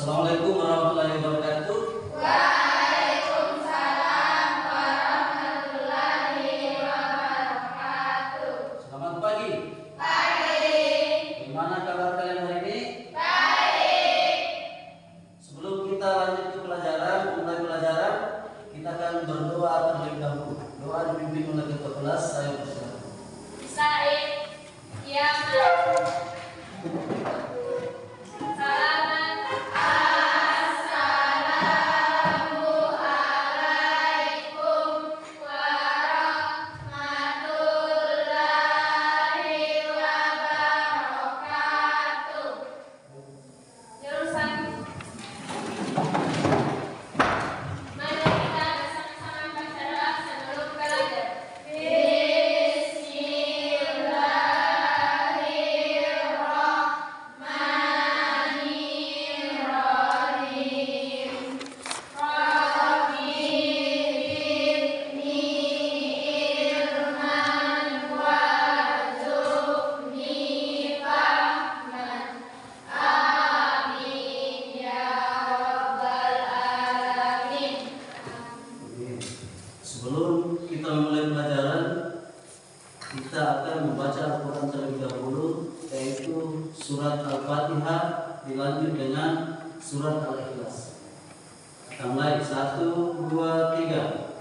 Assalamualaikum warahmatullahi wabarakatuh. Waalaikumsalam warahmatullahi wabarakatuh. Selamat pagi. Pagi. Gimana kabar kalian hari ini? Baik. Sebelum kita lanjut ke pelajaran, mulai pelajaran, kita akan berdoa terlebih dahulu. Doa dipimpin oleh ketua kelas, saya persilakan. Said, ya Sebelum kita memulai pelajaran, kita akan membaca Al-Quran terlebih dahulu, yaitu surat Al-Fatihah dilanjut dengan surat Al-Ikhlas. Kita mulai 1, 2, 3.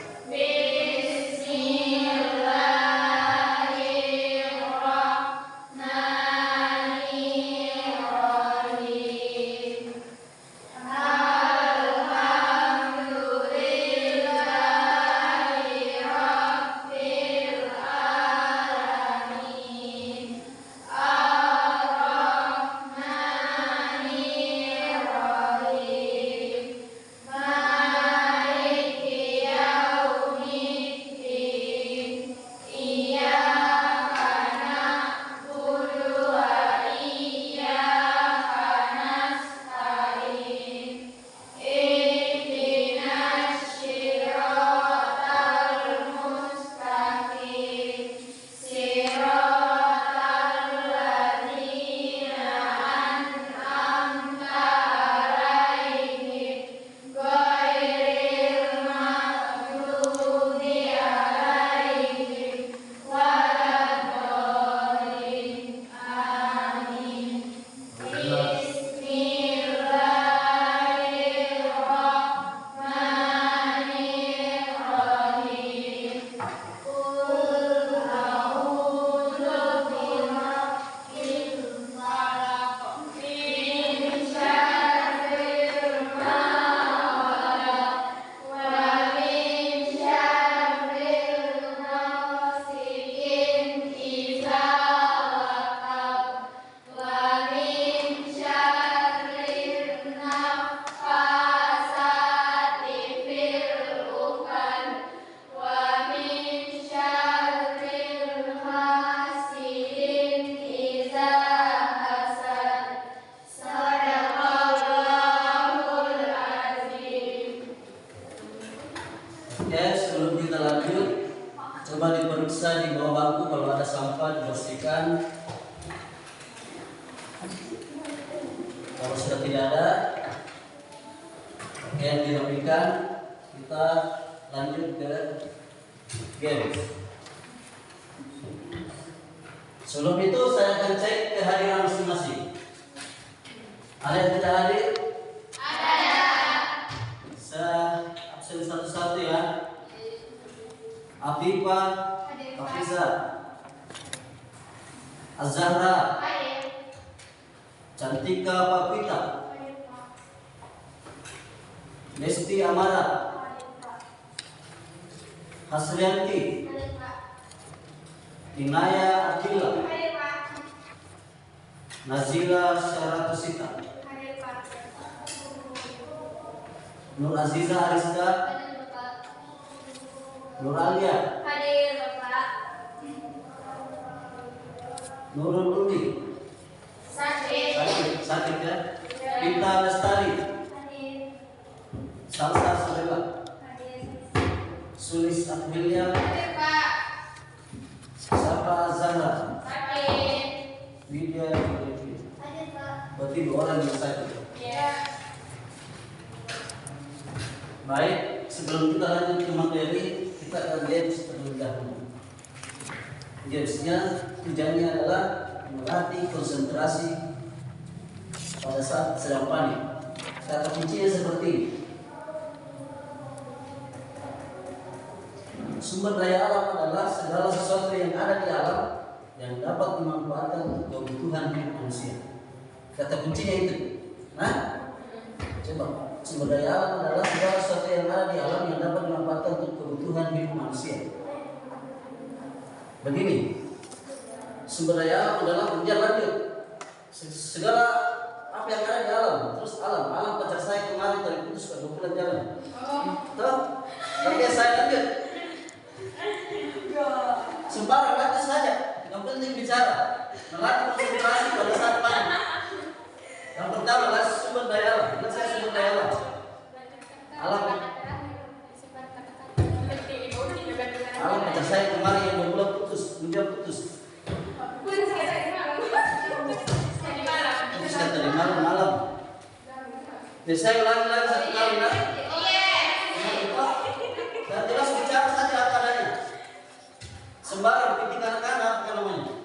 Sebelum kita lanjut, coba diperiksa di bawah bangku kalau ada sampah dibersihkan. Kalau sudah tidak ada, pakaian dirapikan. Kita lanjut ke games. Sebelum itu saya akan cek kehadiran masing-masing. Ada yang tidak hadir? Ada. Saya absen satu-satu ya. Afifah, Hafiza, Azhara, Cantika Papita, Lesti Amara, Hasrianti, Inaya Akila, Nazila Syaratusita, Nur Aziza Ariska, Nur Alia, Hadir Bapak. Nurul Udi, sakit ya. Pita Lestari, Hadir. Salsa Sulaiman, Hadir. Sulis Akmilia, Hadir Pak. Sapa Zahra, Hadir. Widya, Hadir Pak. berarti 2 orang yang sakit. Ya. Baik, sebelum kita lanjut ke materi, kita akan games terlebih dahulu. Gamesnya tujuannya adalah melatih konsentrasi pada saat sedang panik. Kata kuncinya seperti ini. Sumber daya alam adalah segala sesuatu yang ada di alam yang dapat dimanfaatkan untuk kebutuhan hidup manusia. Kata kuncinya itu. Nah, coba. Sumber daya alam adalah segala sesuatu yang ada di alam yang dapat dimanfaatkan untuk kebutuhan hidup manusia. Begini, sumber daya alam adalah kemudian lanjut. Segala apa yang ada di alam, terus alam pacar saya kemarin tadi putus ke 2 bulan jalan. Tuh, tapi saya lanjut. Sembarang kata saja, yang penting bicara, melatih konsentrasi pada saat panik. Yang pertama adalah sumber daya alam. Ingat saya sumber daya alam. Alam pacar saya kemarin yang 2 bulan putus, kemudian putus. Putus kata di malam. Jadi saya ulangi lagi 1 kali lah. Dan jelas bicara saja apa adanya. Sembarang pikir anak-anak apa namanya.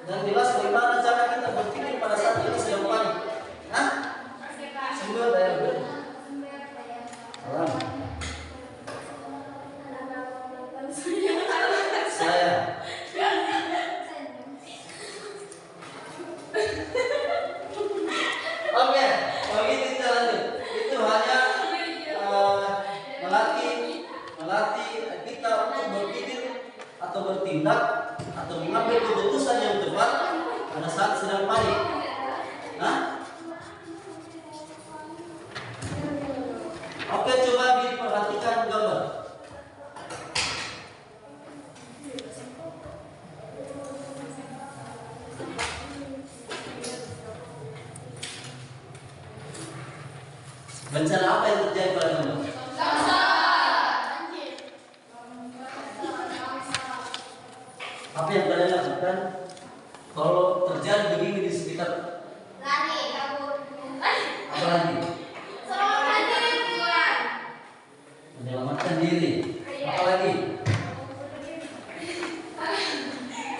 Dan jelas bagaimana cara kita berpikir pada saat kita sedang panik. Hah? Sumber daya alam. Saya. Oke, kalau gitu kita lanjut. Itu hanya melatih kita untuk berpikir atau bertindak atau mengambil keputusan yang tepat pada saat sedang panik. Hah? Oke, coba diperhatikan gambar. Bencana apa yang terjadi pada gambar? Apa yang kalian lakukan kalau terjadi begini di sekitar? Lari, kabur. Apa lagi? Menyelamatkan diri. Apa lagi?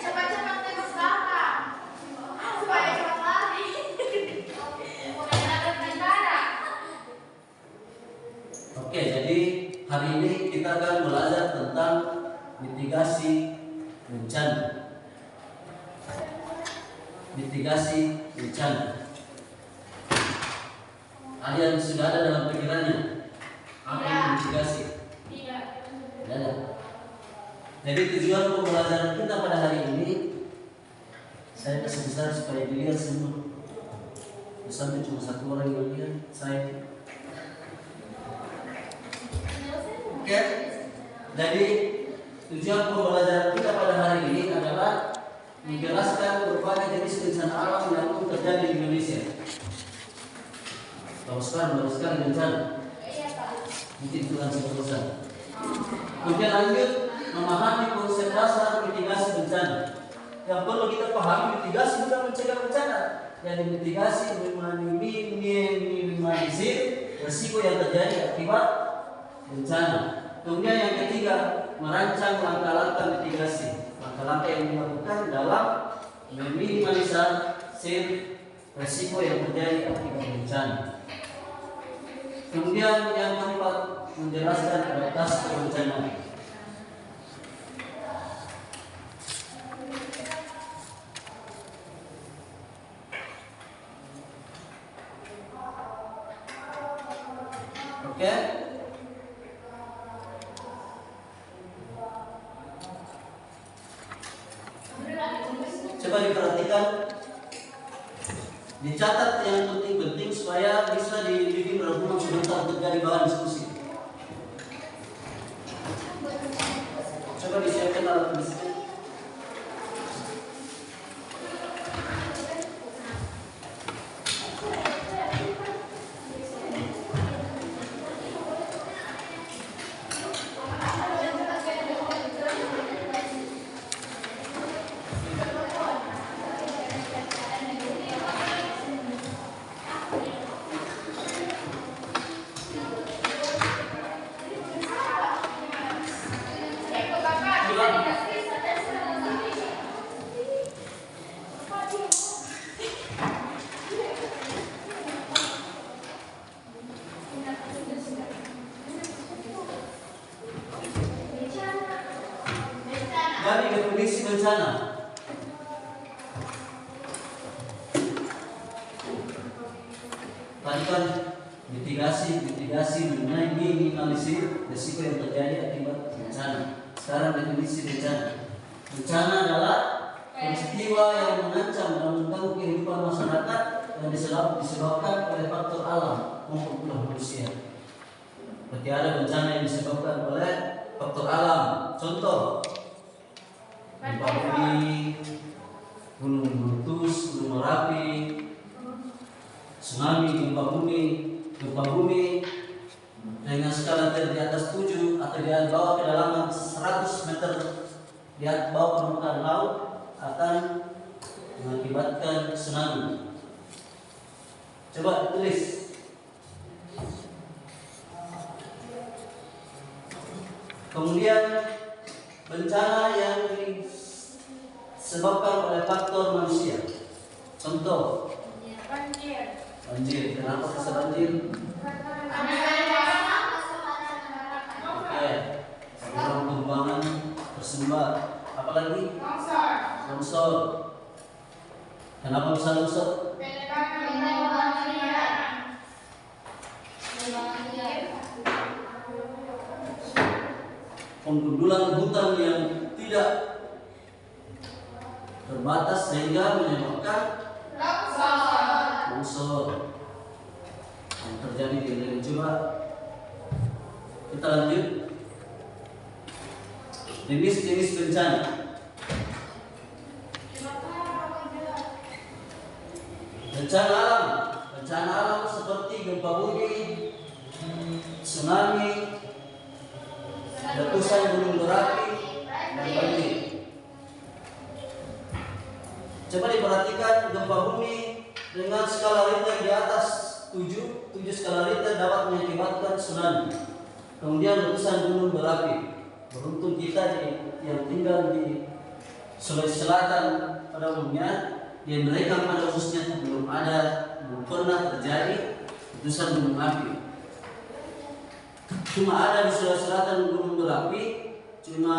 Cepat-cepat tembak belakang. Supaya cepat lari. Menghilangkan negara. Oke, jadi hari ini kita akan belajar tentang mitigasi bencana. Mitigasi bencana. Ada yang sudah ada dalam pikirannya? Apa yang mitigasi? Tidak. Tidak ada. Jadi tujuan pembelajaran kita pada hari ini, saya kasih besar supaya dilihat semua. Sampai cuma 1 orang yang lihat saya. Oke. Jadi tujuan pembelajaran kita pada hari ini adalah menjelaskan berbagai jenis bencana alam yang terjadi di Indonesia. Kalau sekarang baru sekali bencana, mungkin Tuhan sebesar. Kemudian lanjut memahami konsep dasar mitigasi bencana. Yang perlu kita pahami, mitigasi bukan mencegah bencana. Jadi mitigasi minimalisir risiko yang terjadi akibat bencana. Kemudian yang ketiga, merancang langkah-langkah mitigasi. Langkah-langkah yang dilakukan dalam meminimalisir risiko yang terjadi akibat bencana. Kemudian yang keempat, menjelaskan adaptasi kebencanaan. Oke. Coba diperhatikan, dicatat yang penting-penting supaya bisa dibikin rangkuman sebentar untuk jadi bahan diskusi. Coba disiapkan alat tulisnya. bencana. Tadi kan mitigasi mengenai minimalisir risiko yang terjadi akibat bencana. Sekarang definisi bencana. Bencana adalah peristiwa yang mengancam dan mengganggu kehidupan masyarakat yang disebabkan oleh faktor alam maupun ulah manusia. Berarti ada bencana yang disebabkan oleh faktor alam. Contoh, gempa bumi, gunung meletus, gunung Merapi, tsunami, gempa bumi dengan skala di atas 7 atau di bawah kedalaman 100 meter di bawah permukaan laut akan mengakibatkan tsunami. Coba tulis. Kemudian bencana yang disebabkan oleh faktor manusia. Contoh, banjir. Kenapa bisa banjir? Oke, kurang pembuangan tersumbat. Apalagi? Longsor. Kenapa bisa longsor? Penggundulan hutan yang tidak terbatas sehingga menyebabkan longsor yang terjadi di Indonesia. Coba kita lanjut. Jenis-jenis bencana. Bencana alam seperti gempa bumi, tsunami, letusan gunung berapi, dan banjir. Coba diperhatikan gempa bumi dengan skala Richter di atas 7 skala Richter dapat mengakibatkan tsunami. Kemudian letusan gunung berapi. Beruntung kita yang tinggal di Sulawesi Selatan pada umumnya, di mereka pada khususnya belum pernah terjadi letusan gunung api. Cuma ada di Sulawesi Selatan gunung berapi, cuma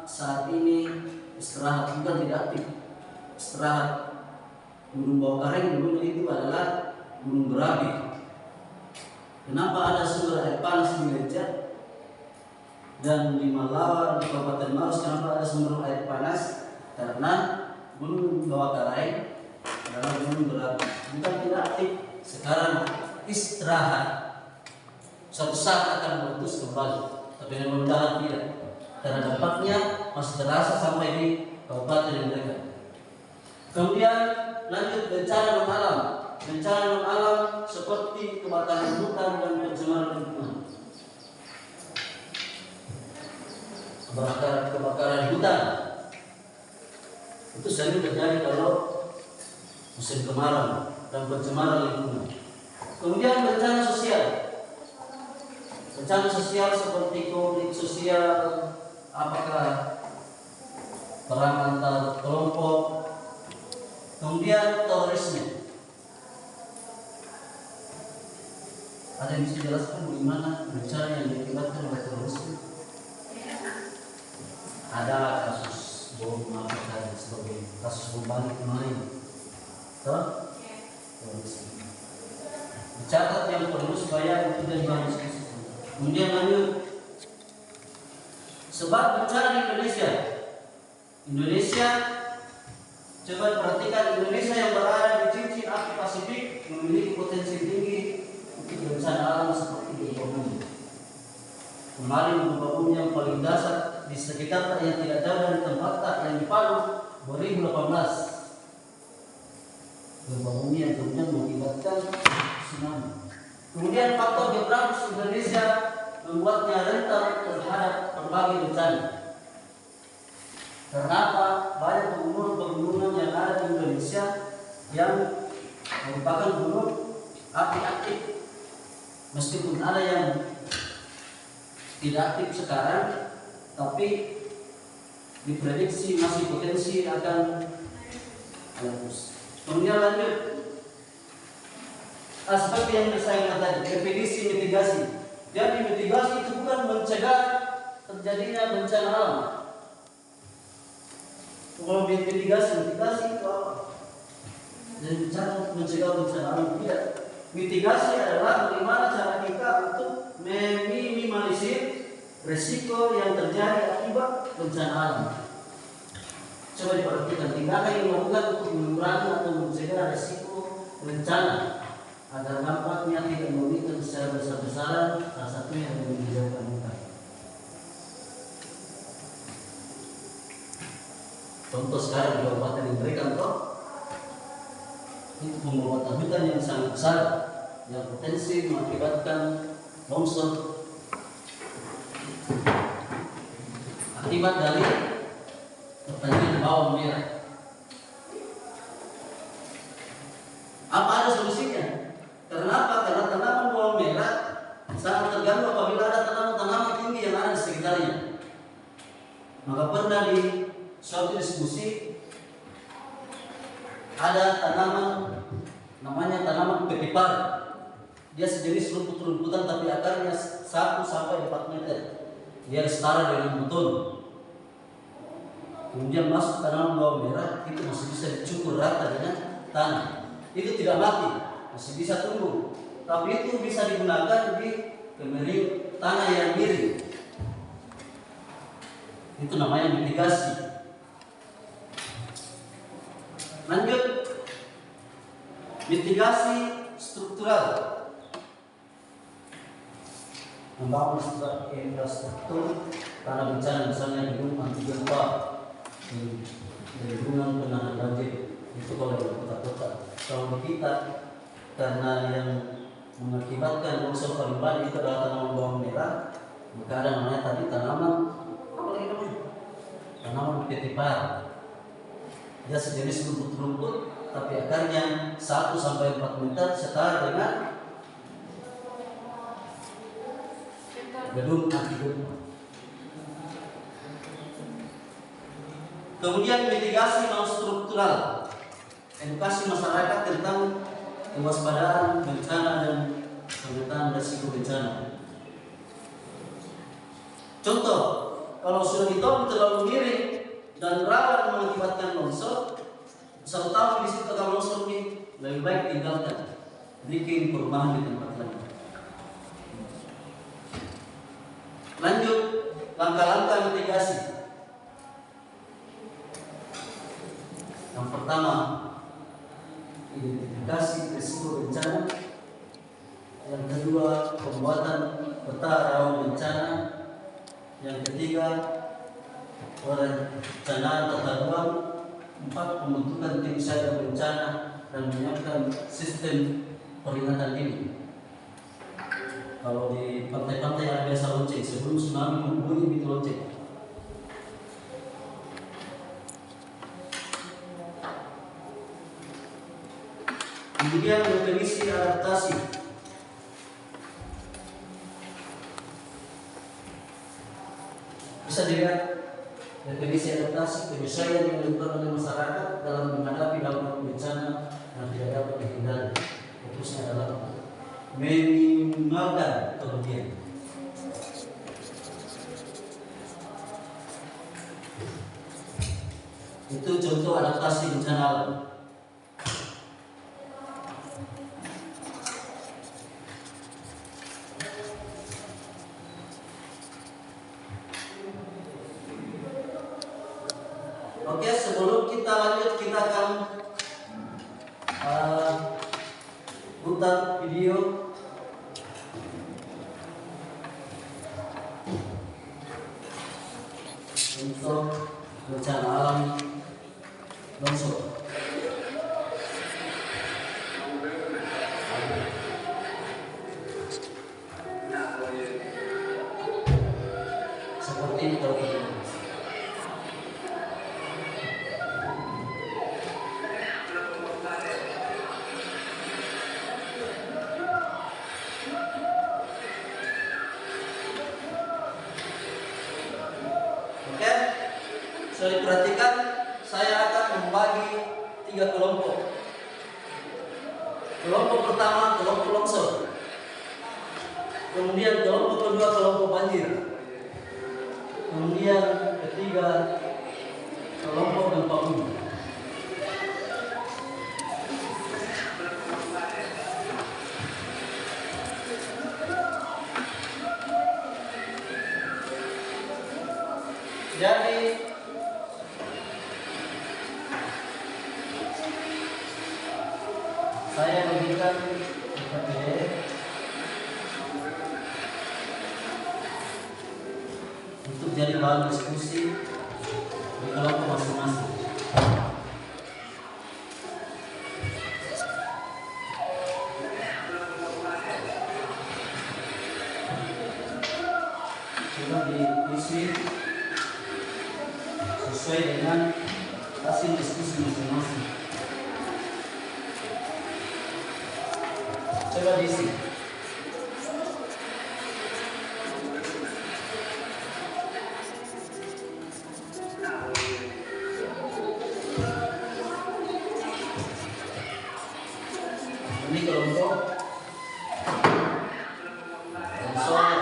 saat ini istirahat, bukan tidak aktif. Istirahat. Gunung Bawakaraeng dulu itu adalah gunung berapi. Kenapa ada sumber air panas di Lenca? Dan di Malawa, di Kabupaten Maros, kenapa ada sumber air panas? Karena gunung Bawakaraeng adalah gunung berapi. Bukan tidak aktif, sekarang istirahat. Suatu saat akan meletus kembali, tapi mudah-mudahan tidak. Karena dampaknya masih terasa sampai di kabupaten mereka. Kemudian lanjut bencana non alam. Bencana non alam seperti kebakaran hutan dan pencemaran lingkungan. Kebakaran hutan itu sering terjadi kalau musim kemarau dan pencemaran lingkungan. Kemudian bencana sosial. Bencana sosial seperti konflik sosial, apakah perang antar kelompok. Kemudian terorisme. Ada yang bisa jelaskan bagaimana bencana yang diakibatkan oleh terorisme? Ada kasus bom dan sebagainya, kasus bom Bali kemarin. Terorisme. Dicatat yang perlu supaya itu dan jangan. Kemudian lanjut. Sebab bencana di Indonesia, coba perhatikan, Indonesia yang berada di cincin api Pasifik memiliki potensi tinggi untuk bencana alam seperti gempa bumi. Kemarin gempa bumi yang paling dasar di sekitar yang tidak jauh dari tempat yang di Palu 2018. Gempa bumi yang kemudian mengakibatkan tsunami. Kemudian faktor geografis Indonesia membuatnya rentan terhadap berbagai bencana. Kenapa? Banyak pegunungan yang ada di Indonesia yang merupakan gunung api aktif. Meskipun ada yang tidak aktif sekarang, tapi diprediksi masih potensi akan meletus. Kemudian lanjut, aspek yang saya katakan, definisi mitigasi. Jadi mitigasi itu bukan mencegah terjadinya bencana alam, Kalau mitigasi itu apa? Jadi bicara mencegah bencana alam tidak. Mitigasi adalah bagaimana cara kita untuk meminimalisir resiko yang terjadi akibat bencana alam. Coba diperhatikan tindakan yang dilakukan untuk mengurangi atau mencegah resiko bencana agar dampaknya tidak merugikan secara besar-besaran, salah satunya yang menjauhkan hutan. Contoh sekarang di kabupaten yang diberikan itu pembuatan hutan yang sangat besar yang potensi mengakibatkan longsor akibat dari pertanian bawang merah. Apa ada solusinya? Kenapa? Karena tanaman bawang merah sangat terganggu apabila ada tanaman-tanaman tinggi yang ada di sekitarnya. Maka pernah di suatu diskusi ada tanaman namanya tanaman petipar. Dia sejenis rumput-rumputan tapi akarnya 1 sampai 4 meter. Dia setara dengan beton. Kemudian masuk tanaman bawang merah itu masih bisa dicukur rata dengan tanah. Itu tidak mati, masih bisa tumbuh. Tapi itu bisa digunakan di kemering tanah yang miring. Itu namanya mitigasi. Lanjut, mitigasi struktural. Membangun infrastruktur tanah bencana misalnya gedung anti gempa, lingkungan penanganan banjir. Itu kalau di kota-kota. Kalau di kita, karena yang mengakibatkan longsor paling banyak itu adalah tanaman bawang merah, maka ada namanya tadi tanaman apa lagi namanya? Tanaman petipar. Dia sejenis rumput-rumput, tapi akarnya 1 sampai 4 meter setara dengan gedung anti gempa. Kemudian mitigasi non struktural, edukasi masyarakat tentang kewaspadaan bencana dan pemetaan risiko bencana. Contoh, kalau sudah ditahu terlalu miring dan rawan mengakibatkan longsor, satu tahun di situ kalau longsor ini lebih baik tinggalkan, bikin perumahan di tempat lain. Lanjut, langkah-langkah mitigasi. Yang pertama, identifikasi risiko bencana. Yang kedua, pembuatan peta rawan bencana. Yang ketiga, perencanaan tata ruang. 4, pembentukan tim siaga bencana dan menyiapkan sistem peringatan dini. Kalau di pantai-pantai ada biasa lonceng sebelum tsunami membunyi itu lonceng. Kemudian definisi adaptasi. Bisa dilihat definisi adaptasi penyesuaian yang dilakukan oleh masyarakat dalam menghadapi dampak bencana yang tidak dapat dihindari. Fokusnya adalah meminimalkan kerugian. Itu contoh adaptasi bencana alam. Oke, sebelum kita lanjut, kita akan putar video untuk bencana alam longsor. Seperti ini kalau kita sudah diperhatikan, saya akan membagi 3 kelompok. Kelompok pertama kelompok longsor, kemudian kelompok kedua kelompok banjir, kemudian ketiga kelompok gempa bumi. Jadi saya berikan kepada untuk jadi bahan diskusi di kelompok masing-masing. Coba diisi sesuai dengan hasil diskusi masing-masing. Coba diisi. Ini kelompok sensor.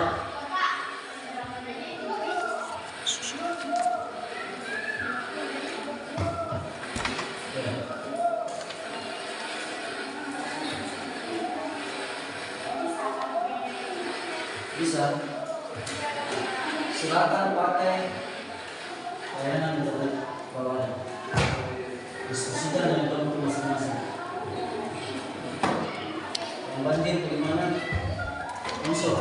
Bisa. Silakan pakai layanan internet bawah. Diskusikan dengan kelompok masing-masing. Yang banjir bagaimana? Unsur.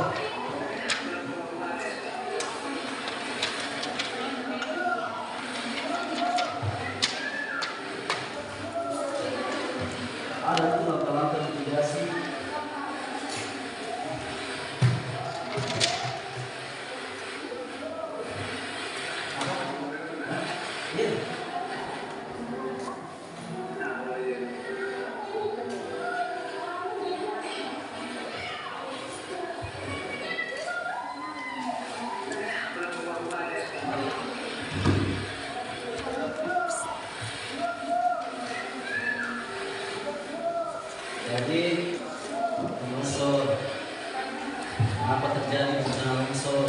Ada itu langkah-langkah mitigasi. Jadi longsor, apa terjadi bencana longsor?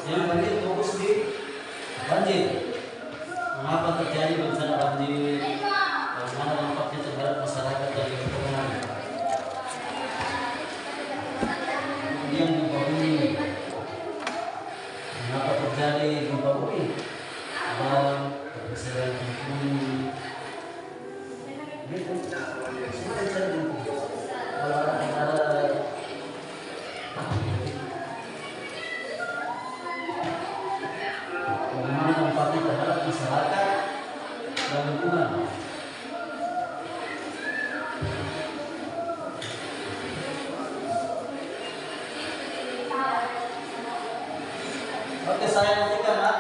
Yang banjir fokus di banjir. Mengapa terjadi bencana banjir? Bagaimana dampaknya terhadap masyarakat dan lingkungan? Kemudian gempa bumi. Mengapa terjadi gempa bumi? Dan pergeseran bumi. Kalau ada bagaimana dampaknya terhadap masyarakat dan lingkungan? Oke, saya nantikan, Nak.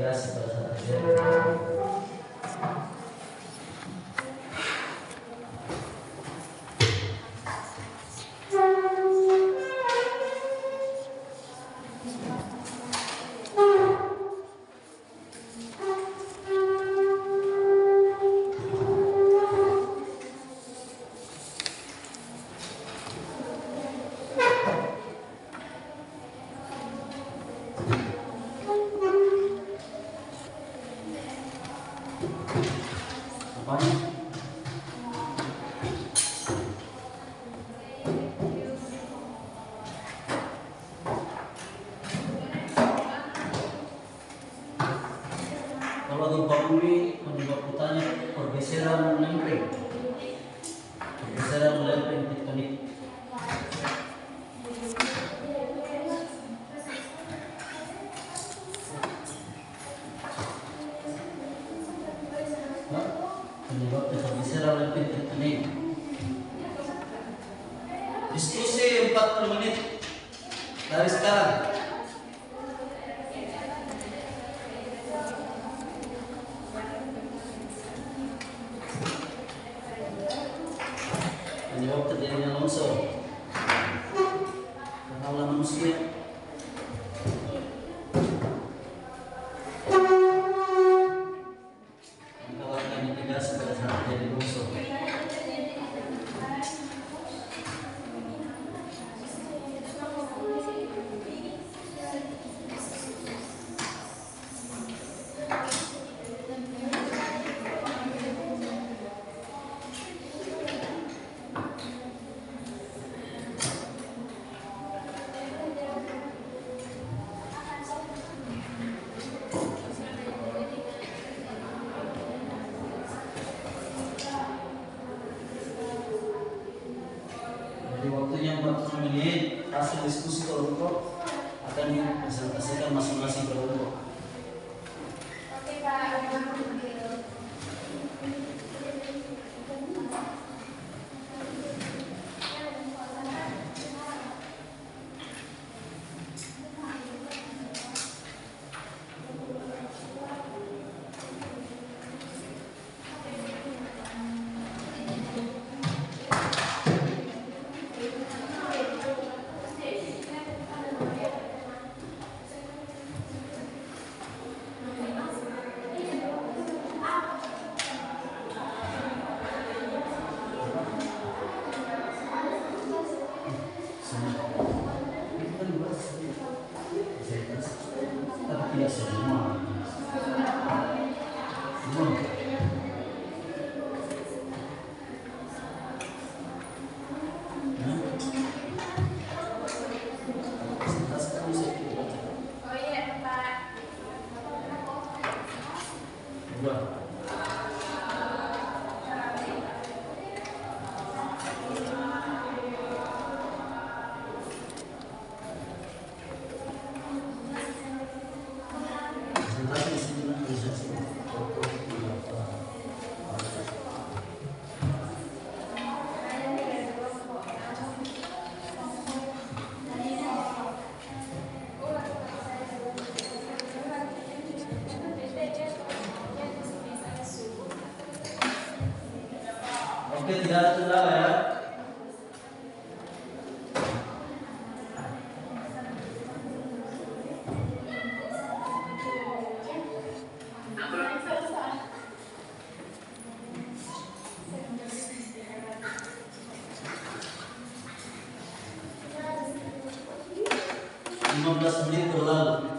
mitigasi pada saat terjadi. Kalau gempa bumi menyebabkan pergeseran lempeng, tektonik. Menyebabkan pergeseran lempeng tektonik. Diskusi 40 menit dari sekarang. Menyebab terjadinya longsor karena manusia. Melakukan mitigasi pada saat terjadi longsor. Jadi waktunya 40 menit, hasil diskusi kelompok akan dipresentasikan masing-masing kelompok. Oke Pak. Tapi tidak semua. Oh iya Pak. Oke, tidak ada kendala ya. Lima 15 menit berlalu.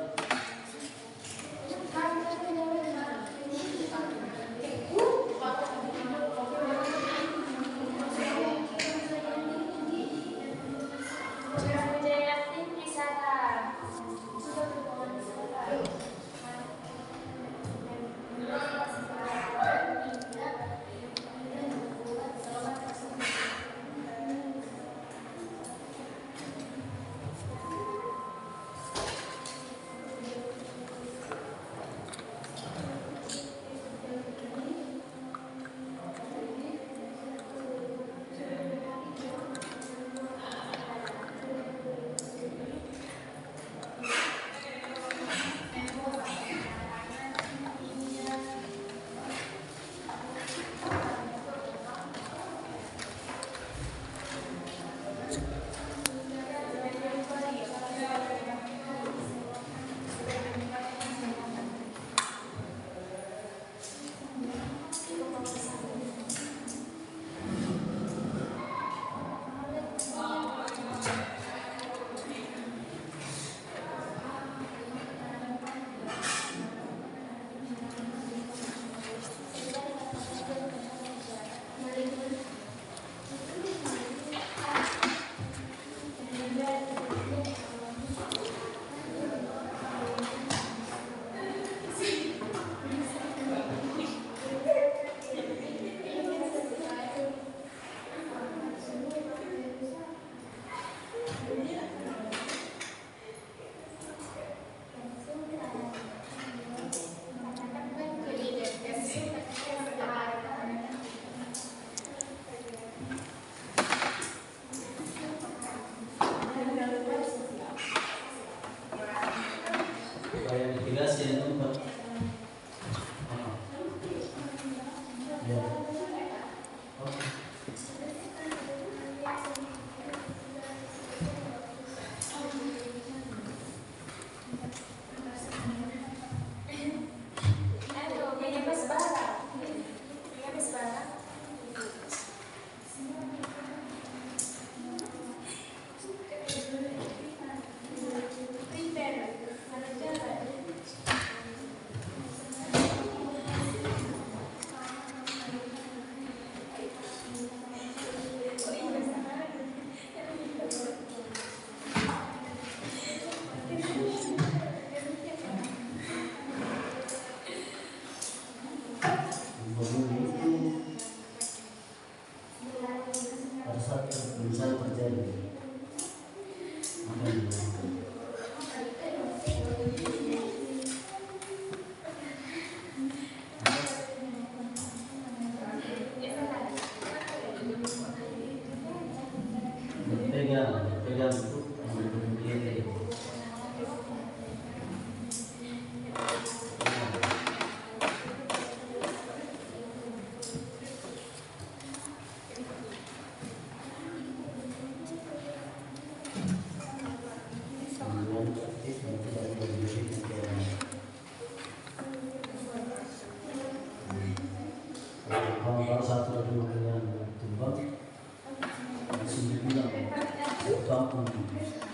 apapun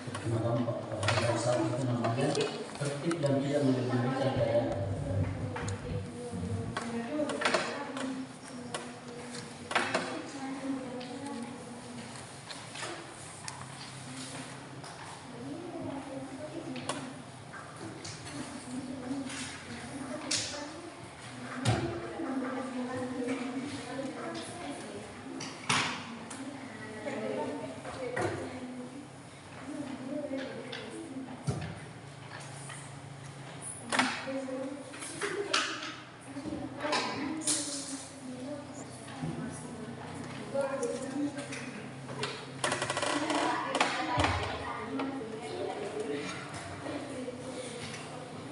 terkena dampak. Pada saat itu namanya tertib dan tidak menyembunyikan keadaan.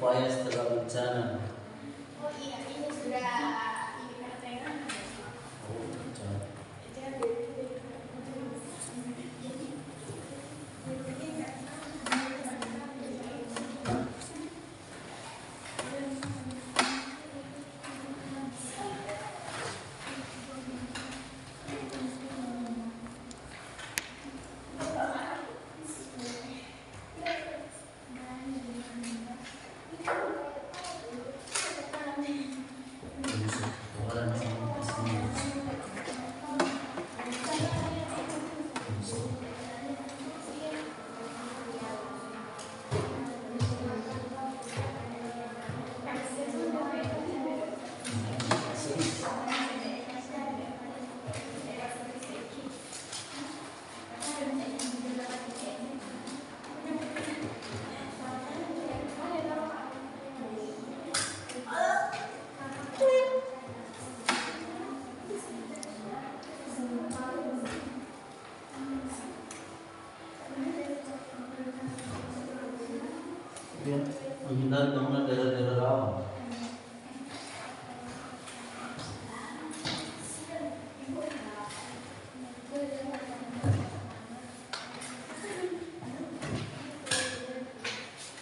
Upaya setelah bencana. Oh iya, ini sudah ini katanya. Oh, bencana. Menghindari bangunan daerah-daerah rawan.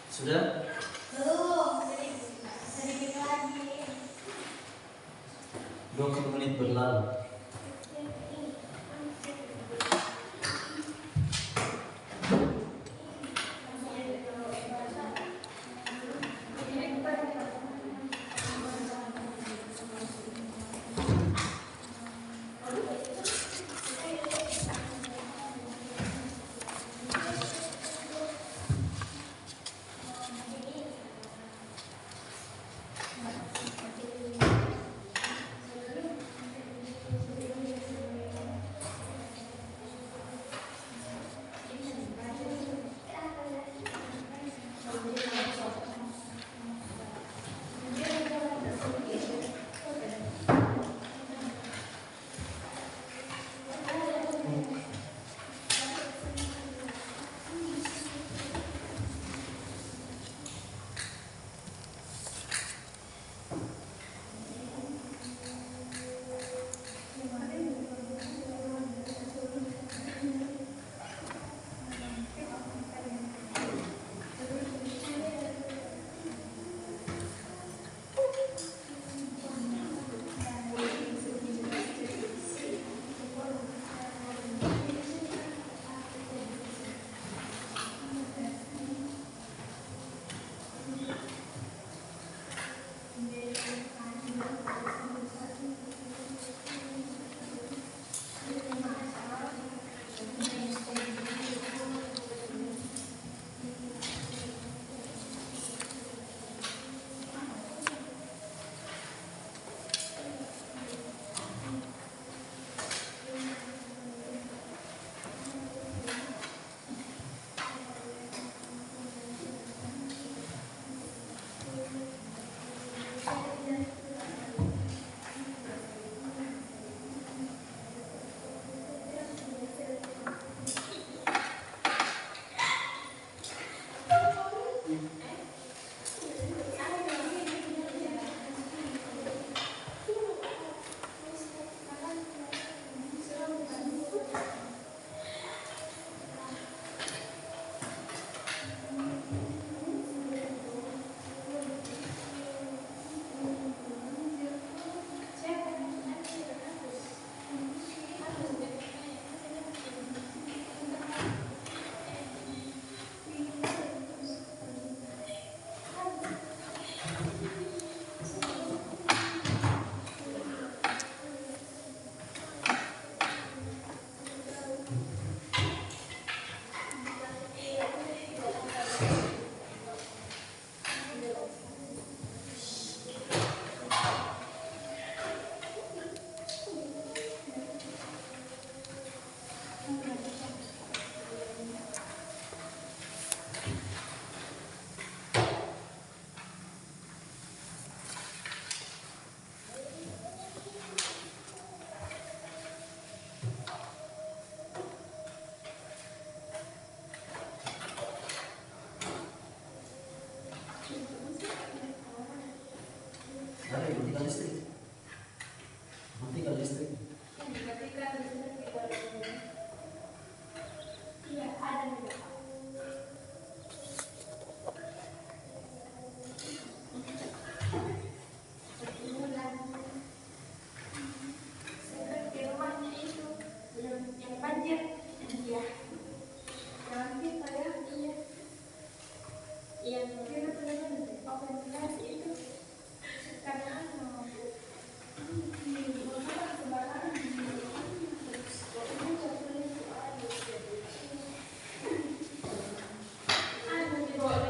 Sudah? Belum. Sedikit lagi. 20 menit berlalu. Ada yang matikan listrik. Matikan listrik. Iya, ada juga. Seperti rumahnya itu yang banjir. Iya. Yang kita ya, iya. Yang kita punya organisasi itu karena di bawah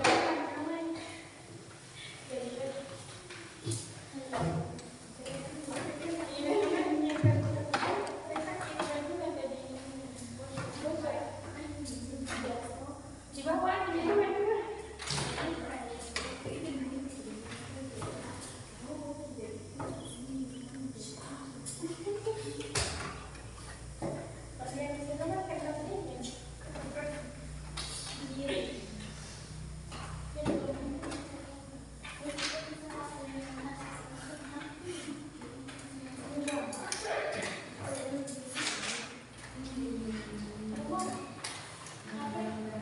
di bawah.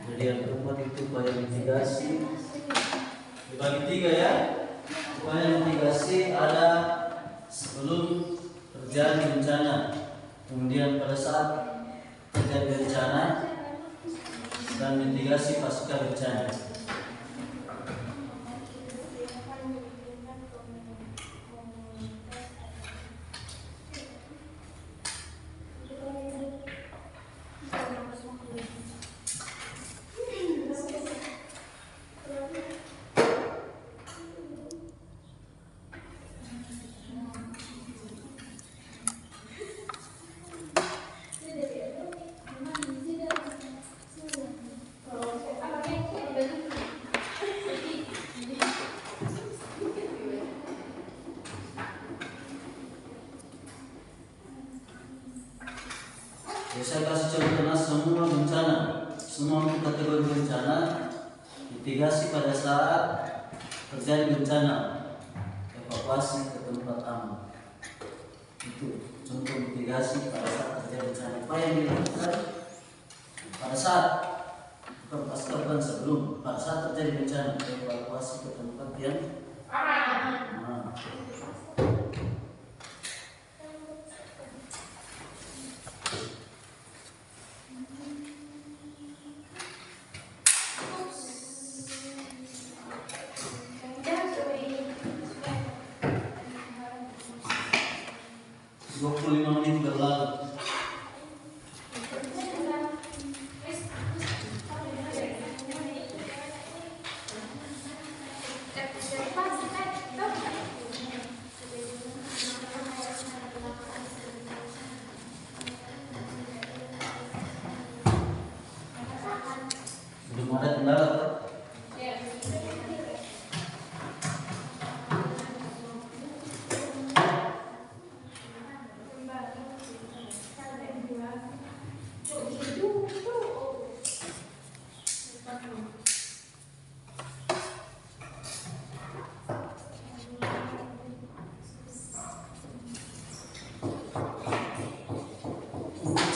Jadi yang keempat itu upaya mitigasi dibagi tiga ya. Upaya mitigasi ada sebelum terjadi bencana, kemudian pada saat terjadi bencana, dan mitigasi pasca bencana. Saya kasih contohnya semua bencana, semua kategori bencana, mitigasi pada saat terjadi bencana, evakuasi ke tempat aman. Itu contoh mitigasi pada saat terjadi bencana. Apa yang dilakukan pada saat, bukan sebelum, pada saat terjadi bencana, evakuasi ke tempat yang aman. Belum ada kendala.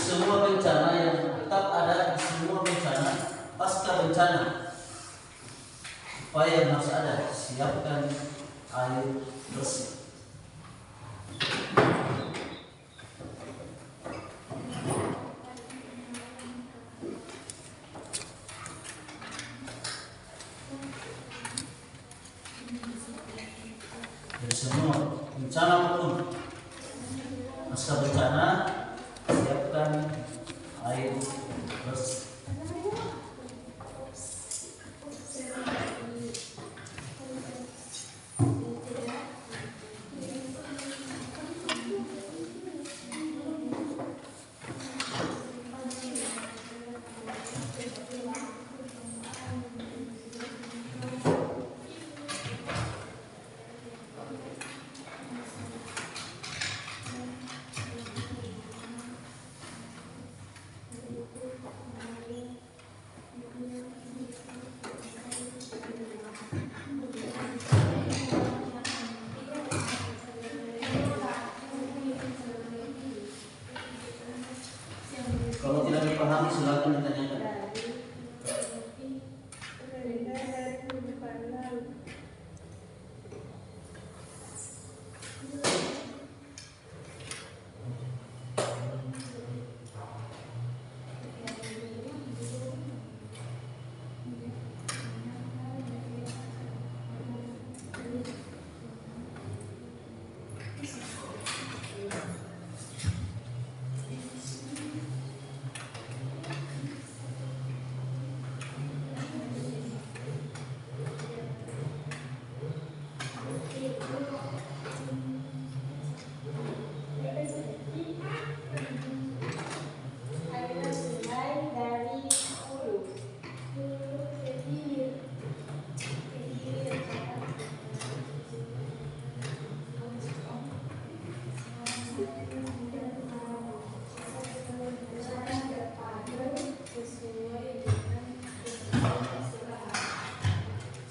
Semua bencana yang tetap ada di semua bencana pasca bencana, upaya yang harus ada, siapkan air bersih. Dari semua bencana maupun pasca bencana, siapkan air bersih. silakan ditanyakan.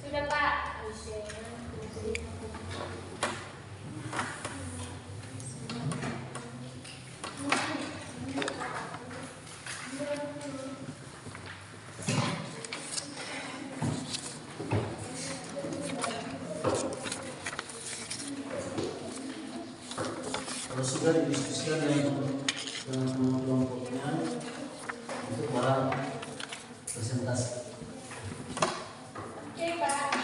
Sudah Pak. Kalau sudah didiskusikan dengan kelompoknya untuk barang presentasi. Oke Pak.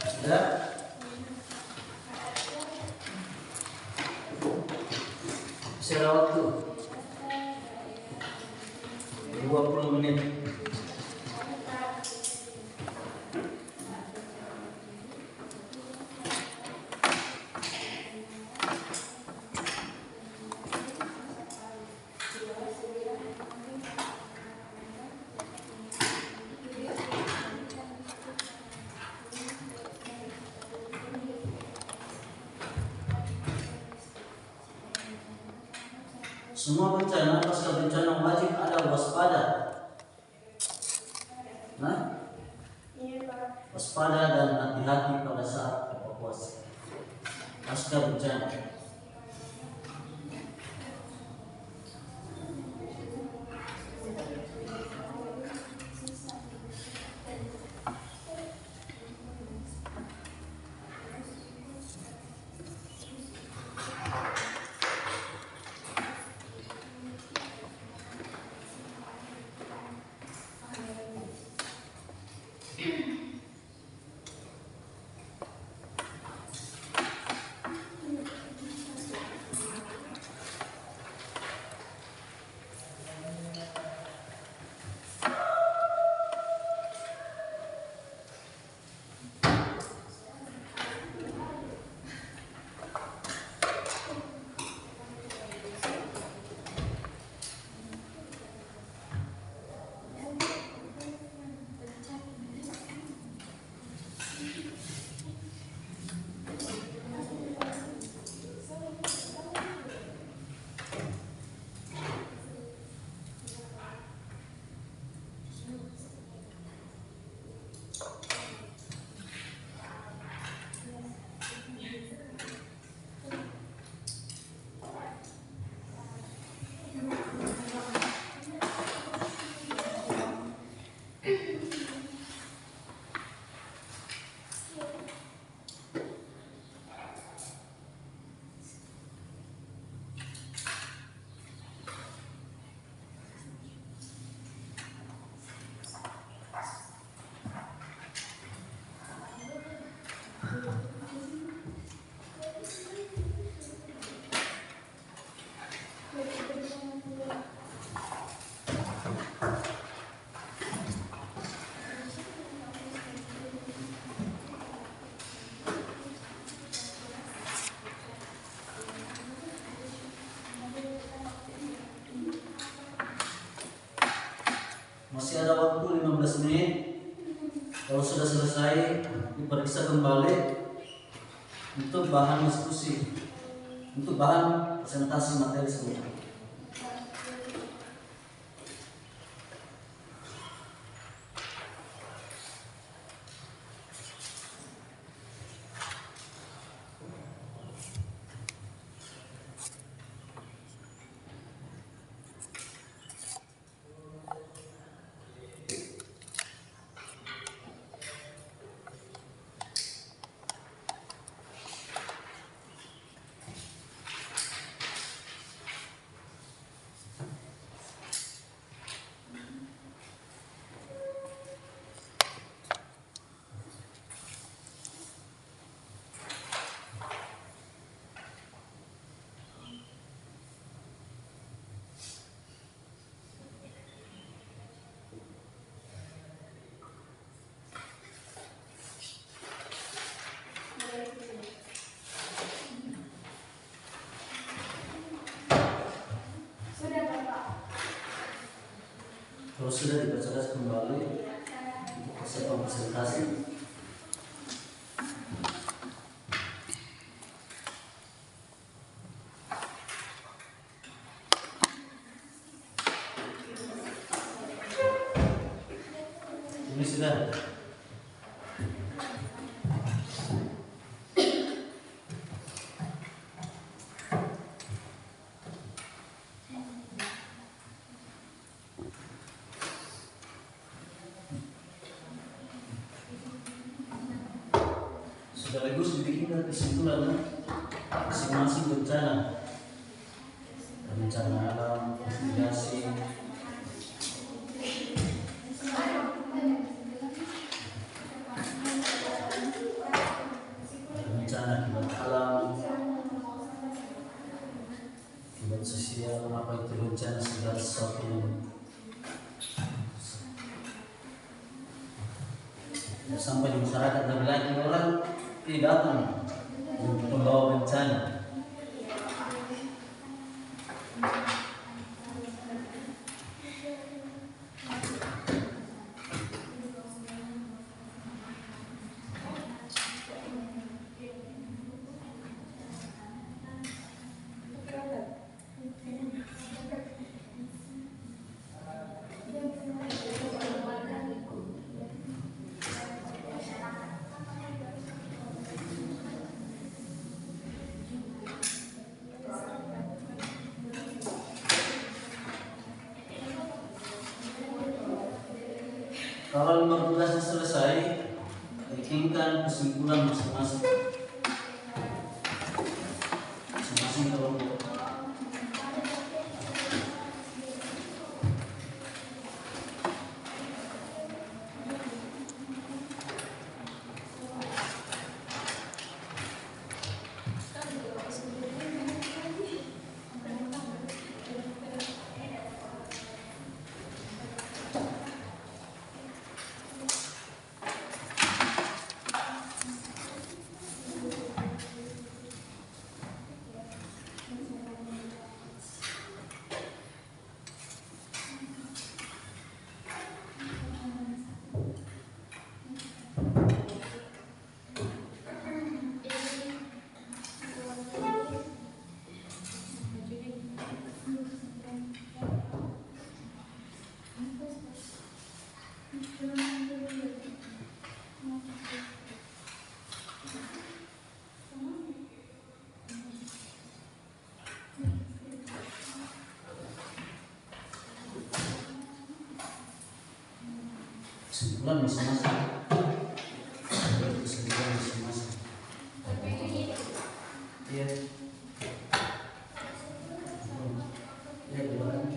Sudah? Masih ada waktu 20 menit. Semua bencana pasca bencana wajib ada waspada. Nah, Iya Pak. waspada dan hati-hati pada saat evakuasi pasca bencana. 15 menit. Kalau sudah selesai, diperiksa kembali untuk bahan diskusi, untuk bahan presentasi materi semua. Kalau sudah diperjelas kembali untuk persiapan presentasi. Ini sudah. Sekaligus dibikin kesimpulan masing-masing bencana alam, mitigasi, bencana akibat alam, akibat sosial, apa itu bencana, segala sesuatu yang sampai di masyarakat dan lagi orang tidak datang untuk membawa bencana. Kalau 15 selesai, bikinkan kesimpulan masing-masing kelompok. Kesimpulan masing-masing. Kesimpulan masing-masing. Iya. Ya, gimana?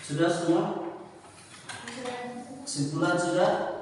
Sudah semua? Kesimpulan sudah?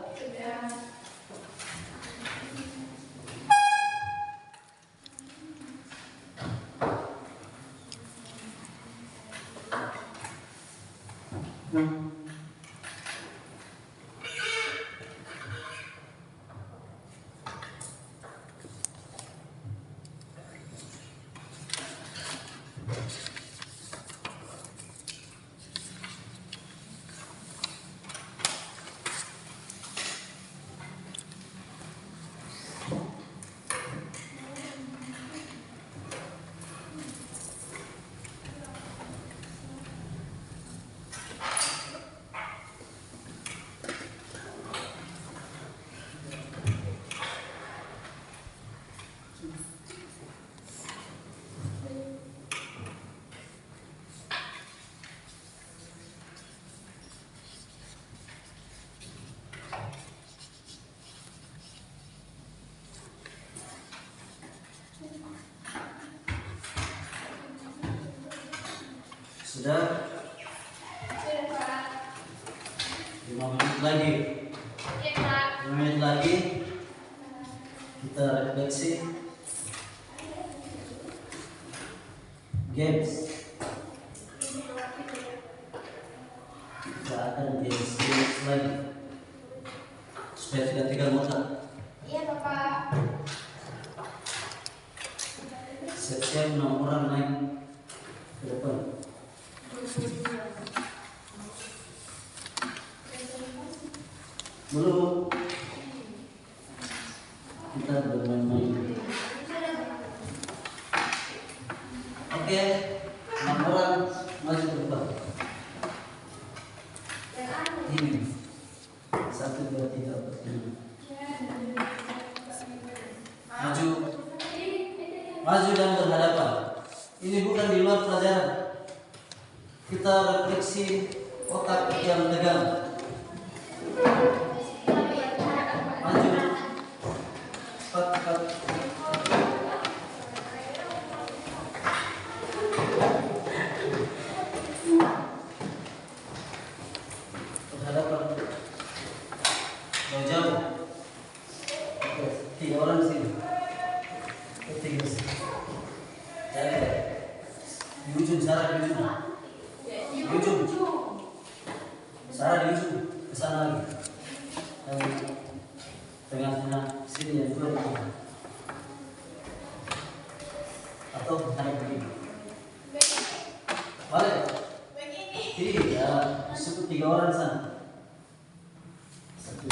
Sudah? 5 menit lagi. 5 menit lagi kita refleksi games. Kita akan games lagi supaya tidak tinggal motor. Iya, Bapak. Siap-siap 6 orang naik ke depan. Belum, kita bermain-main. Oke, 6 orang maju ke depan. Ini 1, 2, 3, 4, 5. Maju, maju dan berhadapan. Ini bukan di luar pelajaran. Kita refleksi otak yang tegang. Maju, cepat, cepat. Berhadapan. Jauh-jauh. Oke, 3 orang di sini. 3 di sini. Jadi, di ujung, Sarah di ujung. Di ujung. Sarah di ujung. Ke sana lagi. Tengah-tengah sini yang 2 di tengah. Atau hanya begini. Balik. Iya, cukup 3 orang di sana. 1.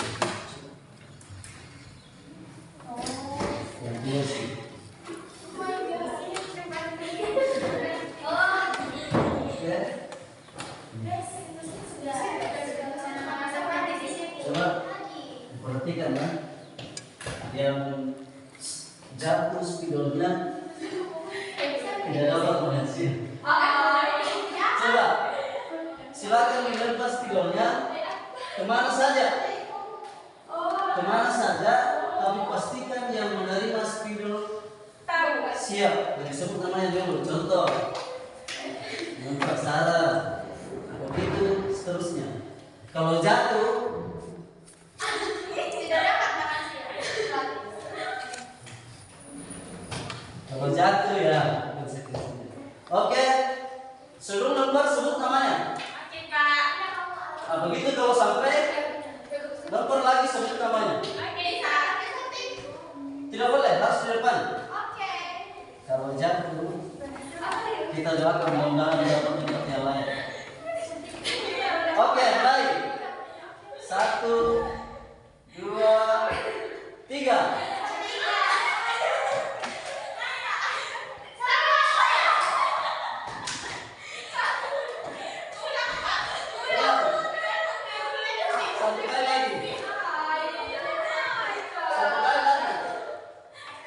Yang 2 sih. Coba perhatikan ya, yang jatuh spidolnya tidak dapat menghasil. Coba silakan dilempar spidolnya kemana saja, tapi pastikan yang menerima spidol siap. Jadi sebut namanya dulu. Contoh, Mbak Sarah, begitu seterusnya. Kalau jatuh ya. Oke. di depan. Oke. Kalau jatuh, kita doakan mudah-mudahan dapat tempat yang lain. Oke, mulai. 1, 2, 3. Satu kali lagi. Satu kali lagi.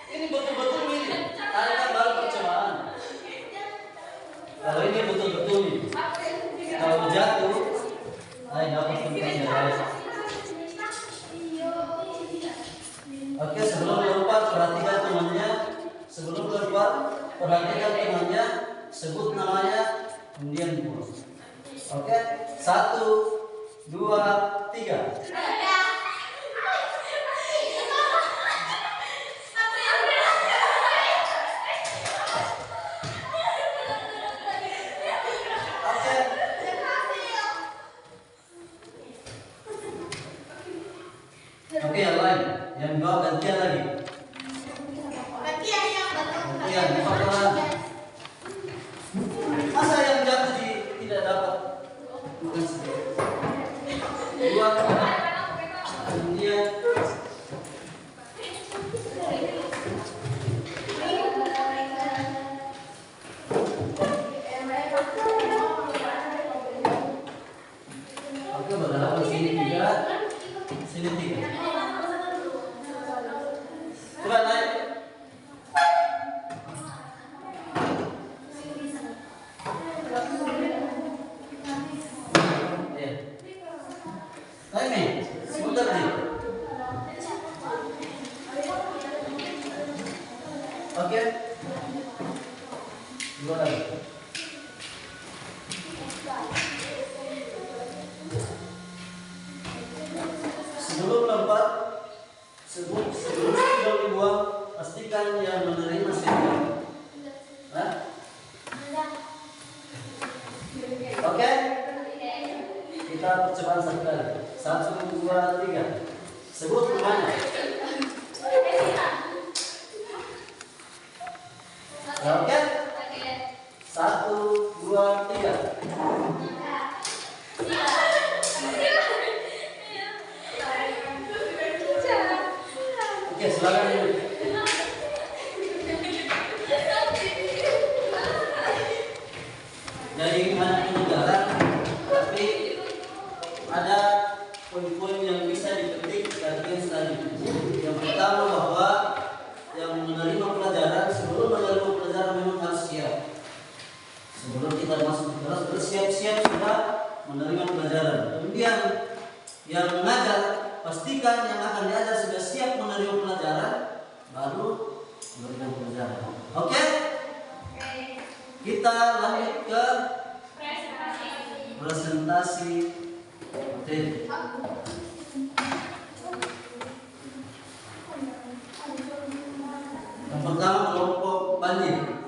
Ini betul-betul ini. Tadi kan baru percobaan. Kalau ini betul-betul ini. Kalau jatuh, ayo dapat tempat yang lain. Oke, sebelum lompat perhatikan temannya. Sebelum lompat perhatikan temannya. Sebut namanya, kemudian pulang. Oke, 1, 2, 3. Oke, yang lain, yang dua gantian lagi. Gantian, pelan. Masa yang jatuh tidak dapat? Bukan sedikit. Dua, kemudian. Oke, berapa sini 3, sini 3. Coba naik. Ya. Naik nih, sebentar nih. Oke. Dua lagi. Sebelum lompat, sebelum spidol dibuang, pastikan yang menerima spidol. Nah. Oke? Kita percobaan satu kali. 1, 2, 3. Sebut namanya. Oke? 1, 2, 3. Oke, silakan dulu. Jadi hanya penyegaran, tapi ada poin-poin yang bisa dipetik dari games tadi. Yang pertama bahwa yang menerima pelajaran, sebelum menerima pelajaran memang harus siap. Sebelum kita masuk ke kelas, bersiap-siap sudah menerima pelajaran. Kemudian yang mengajar, pastikan yang akan diajar sudah siap menerima pelajaran, baru memberikan pelajaran. Oke? Kita lanjut ke presentasi materi. Yang pertama kelompok banjir.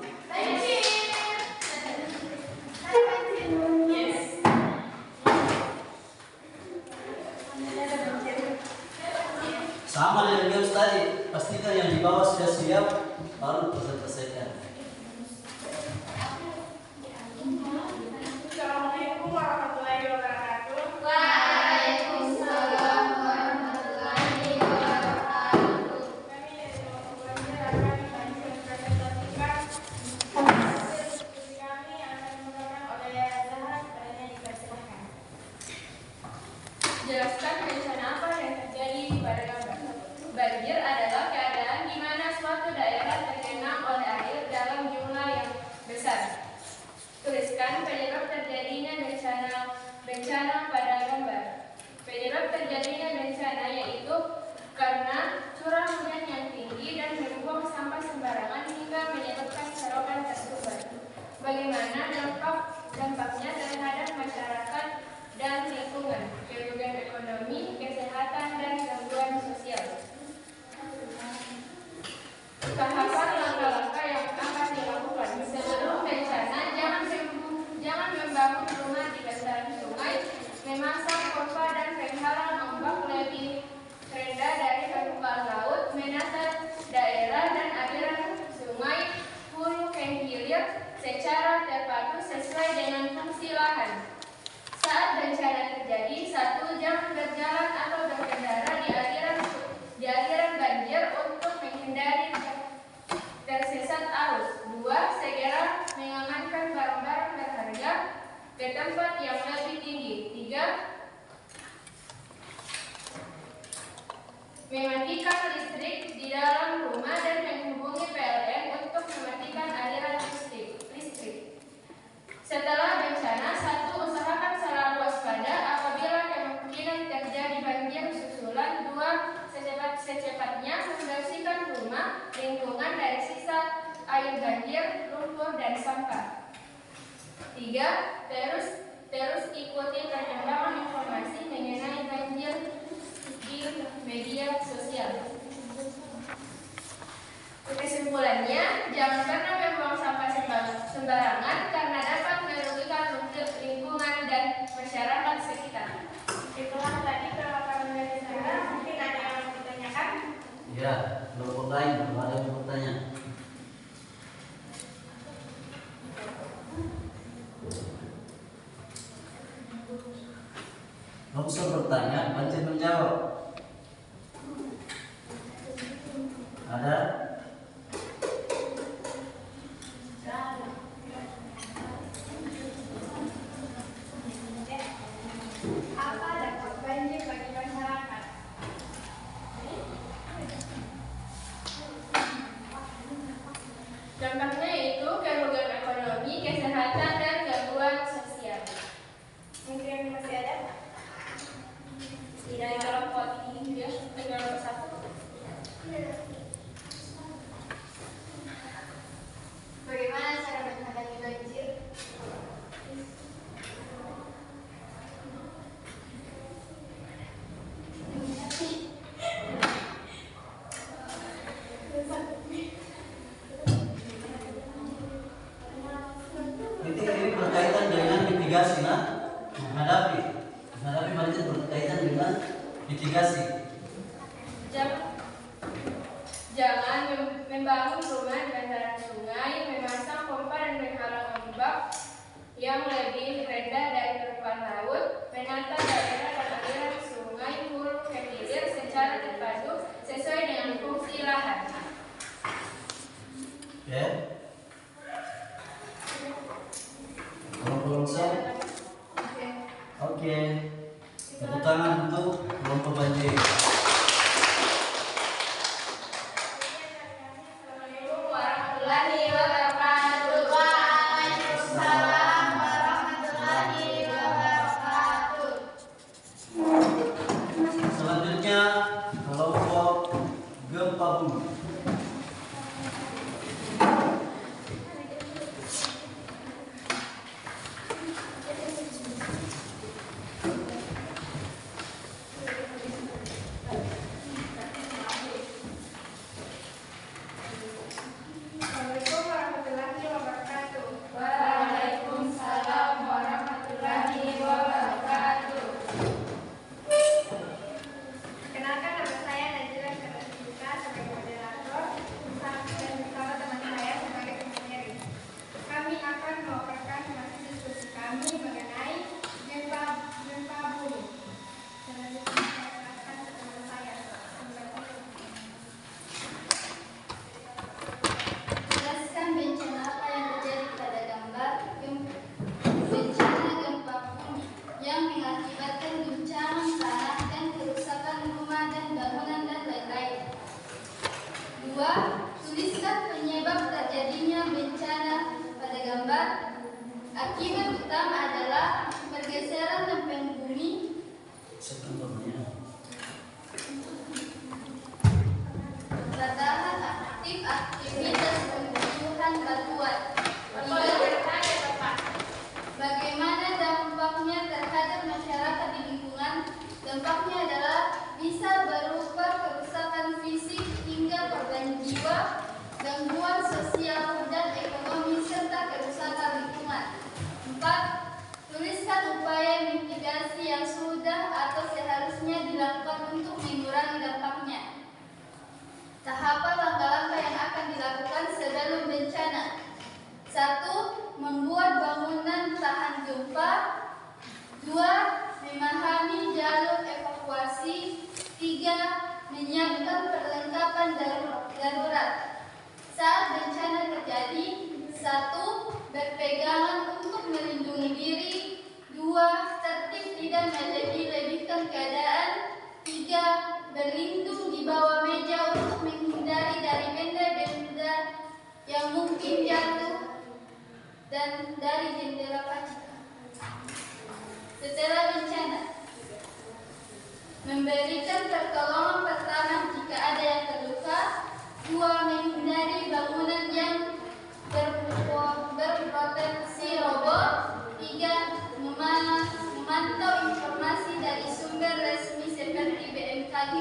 Sama dengan games tadi, pastikan yang di bawah sudah siap, baru selesaikan. Assalamualaikum warahmatullahi wabarakatuh. Waalaikumsalam warahmatullahi wabarakatuh. Kami dari kelompok belajar akan mempresentasikan hasil diskusi kami yang akan dibacakan oleh Zahra. Kepadanya dipersilakan. Jelaskan bencana apa yang terjadi pada gambar. Banjir adalah keadaan di mana suatu daerah tergenang oleh air dalam jumlah yang besar. Tuliskan penyebab terjadinya bencana pada gambar. Penyebab terjadinya bencana yaitu karena curah hujan yang tinggi dan membuang sampah sembarangan hingga menyebabkan serokan tersumbat. Bagaimana dampaknya terhadap masyarakat dan lingkungan, kerugian ekonomi, kesehatan, dan gangguan sosial. Tahapan langkah-langkah yang akan dilakukan sebelum bencana: jangan membangun rumah di bantaran sungai, memasang pompa dan penghalang ombak lebih rendah dari permukaan laut, menata daerah dan mematikan listrik di dalam rumah dan menghubungi PLN untuk mematikan aliran listrik. Setelah bencana, 1. Usahakan selalu waspada apabila kemungkinan terjadi banjir susulan. 2. Secepatnya membersihkan rumah, lingkungan dari sisa air banjir, lumpur, dan sampah. 3. Terus ikuti perkembangan informasi mengenai banjir di media sosial. Kesimpulannya, jangan pernah membuang sampah sembarangan karena dapat merugikan lingkungan dan masyarakat sekitar. Itulah tadi perwakilan dari saya. Mungkin ada yang mau ditanyakan? Ya, kelompok lain kalau ada yang bertanya. Longsor bertanya, banjir menjawab. Ada? Apa dampak banjir bagi masyarakat? Dampaknya itu kerugian ekonomi, kesehatan, dan gangguan sosial. Mungkin masih ada? Dari kelompok ini dia kelompok 1. Bagaimana cara menghadapi banjir? Ini berkaitan dengan mitigasi, nah, menghadapi banjir berkaitan dengan mitigasi. Jangan membangun rumah di bantaran sungai, memasang pompa dan menghalang ombak yang lebih rendah dari permukaan laut, menata daerah dan aliran sungai hulu ke hilir secara terpadu sesuai dengan fungsi lahan. Oke. Kelompok longsor. Oke. Tepuk tangan untuk kelompok banjir. Assalamualaikum warahmatullahi wabarakatuh. Waalaikumsalam warahmatullahi wabarakatuh. Selanjutnya kelompok gempa bumi. Assalamualaikum warahmatullahi wabarakatuh. Waalaikumsalam warahmatullahi wabarakatuh. Perkenalkan, nama saya Najila Syarifika sebagai moderator dan bersama teman saya sebagai pemateri. Kami akan memaparkan hasil diskusi kami mengenai gempa bumi. Selanjutnya saya serahkan ke teman saya. Jelaskan bencana apa yang terjadi pada gambar bencana gempa bumi yang mengakibatkan guncangan tanah dan kerusakan rumah dan bangunan dan lain-lain. 2. Tuliskan penyebab terjadinya bencana pada gambar. Akibat utama adalah pergeseran lempeng bumi, ratahan aktivitas pembusuhan batuan. 3. Bagaimana dampaknya terhadap masyarakat di lingkungan? Dampaknya adalah bisa berupa kerusakan fisik hingga korban jiwa, gangguan sosial dan ekonomi serta kerusakan lingkungan. 4. Tuliskan upaya mitigasi yang sudah atau seharusnya dilakukan untuk mengurangi dampaknya. Tahapan langkah-langkah yang akan dilakukan sebelum bencana. 1. Membuat bangunan tahan gempa. 2. Memahami jalur evakuasi. 3. Menyiapkan perlengkapan darurat. Saat bencana terjadi, 1. Berpegangan untuk melindungi diri. 2. Tertib tidak melebih-lebihkan keadaan. 3. Berlindung di bawah meja untuk menghindari dari benda-benda yang mungkin jatuh dan dari jendela kaca. Setelah bencana, memberikan pertolongan pertama jika ada yang terluka. 2. Menghindari bangunan yang berpotensi roboh. 3. Memantau informasi dari sumber resmi seperti BMKG.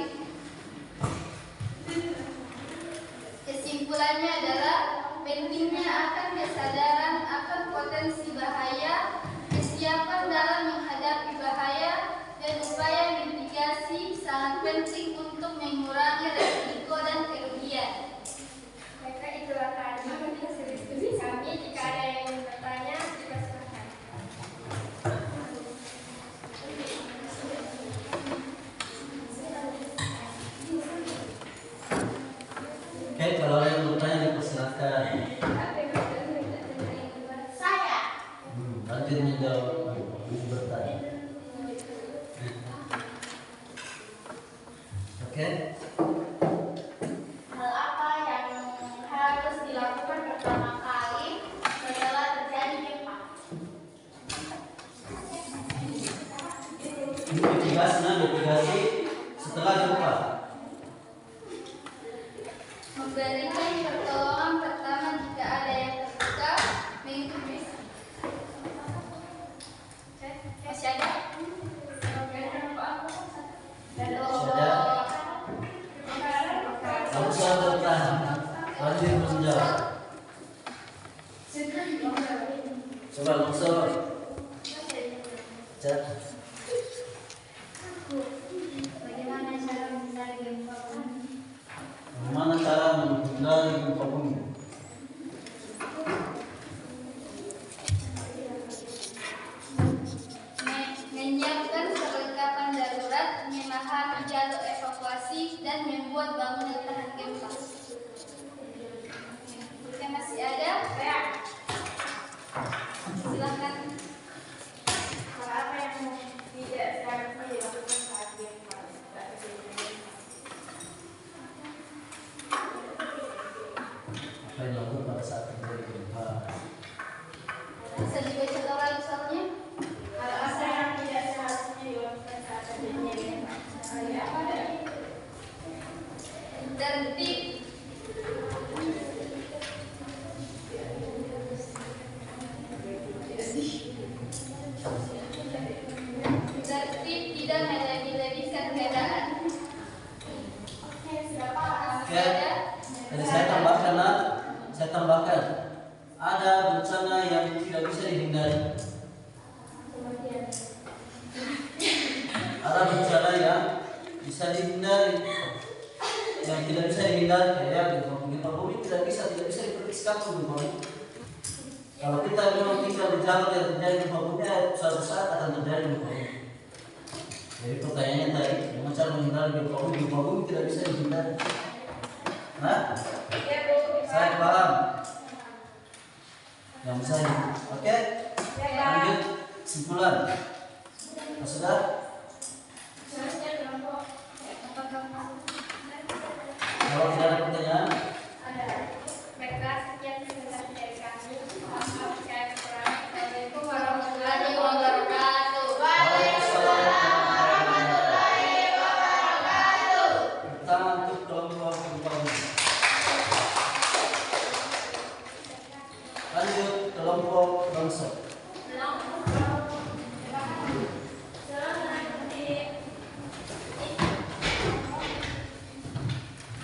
Kesimpulannya adalah pentingnya akan kesadaran akan potensi bahaya, kesiapan dalam menghadapi bahaya, dan upaya mitigasi sangat penting untuk mengurangi risiko dan kerugian. Maka itulah tadi hasil diskusi kami. Jika ada yang ingin bertanya, dipersilakan. Oke, kalau ada yang bertanya dipersilakan. Saya. Lanjut menjawab. Bertanya. Oke. Hal apa yang harus dilakukan pertama kali setelah terjadi gempa? Mitigasi setelah gempa. Memberikan pertolongan pertama jika ada yang terluka. Masih ada? Longsor bertahan. Lanjut menjawab. Coba longsor. Cek. Bagaimana cara menghindari gempa bumi? Bagaimana cara menghindari gempa bumi? Menyiapkan perlengkapan darurat, memahami jalur evakuasi, dan membuat bangunan tahan gempa. Oke, masih ada? Silakan. Hal apa yang tidak seharusnya dilakukan saat gempa? Apa yang dilakukan pada saat terjadi gempa? Bisa dibaca lagi soalnya? Hal apa yang tidak seharusnya dilakukan saat terjadinya gempa? Tertib. Tertib, tidak melebih-lebihkan keadaan. Oke. Jadi saya tambahkan, ada bencana yang tidak bisa dihindari. Ada bencana yang bisa dihindari, yang tidak bisa dihindari kayak gempa bumi tidak bisa diprediksi gempa bumi. Kalau kita memang tinggal di jalan yang terjadi gempa bumi, suatu saat akan terjadi gempa bumi. Jadi pertanyaannya tadi, bagaimana cara menghindari gempa bumi? Gempa bumi tidak bisa dihindari. Nah, saya paham. Yang saya, oke? Lanjut kesimpulan. Sudah? Kalau tidak ada pertanyaan, Baiklah, sekian presentasi dari kami. Maaf jika ada kekurangan. Assalamualaikum Warahmatullahi warahmatullahi wabarakatuh. pertama untuk kelompok gempa bumi. Lanjut kelompok longsor.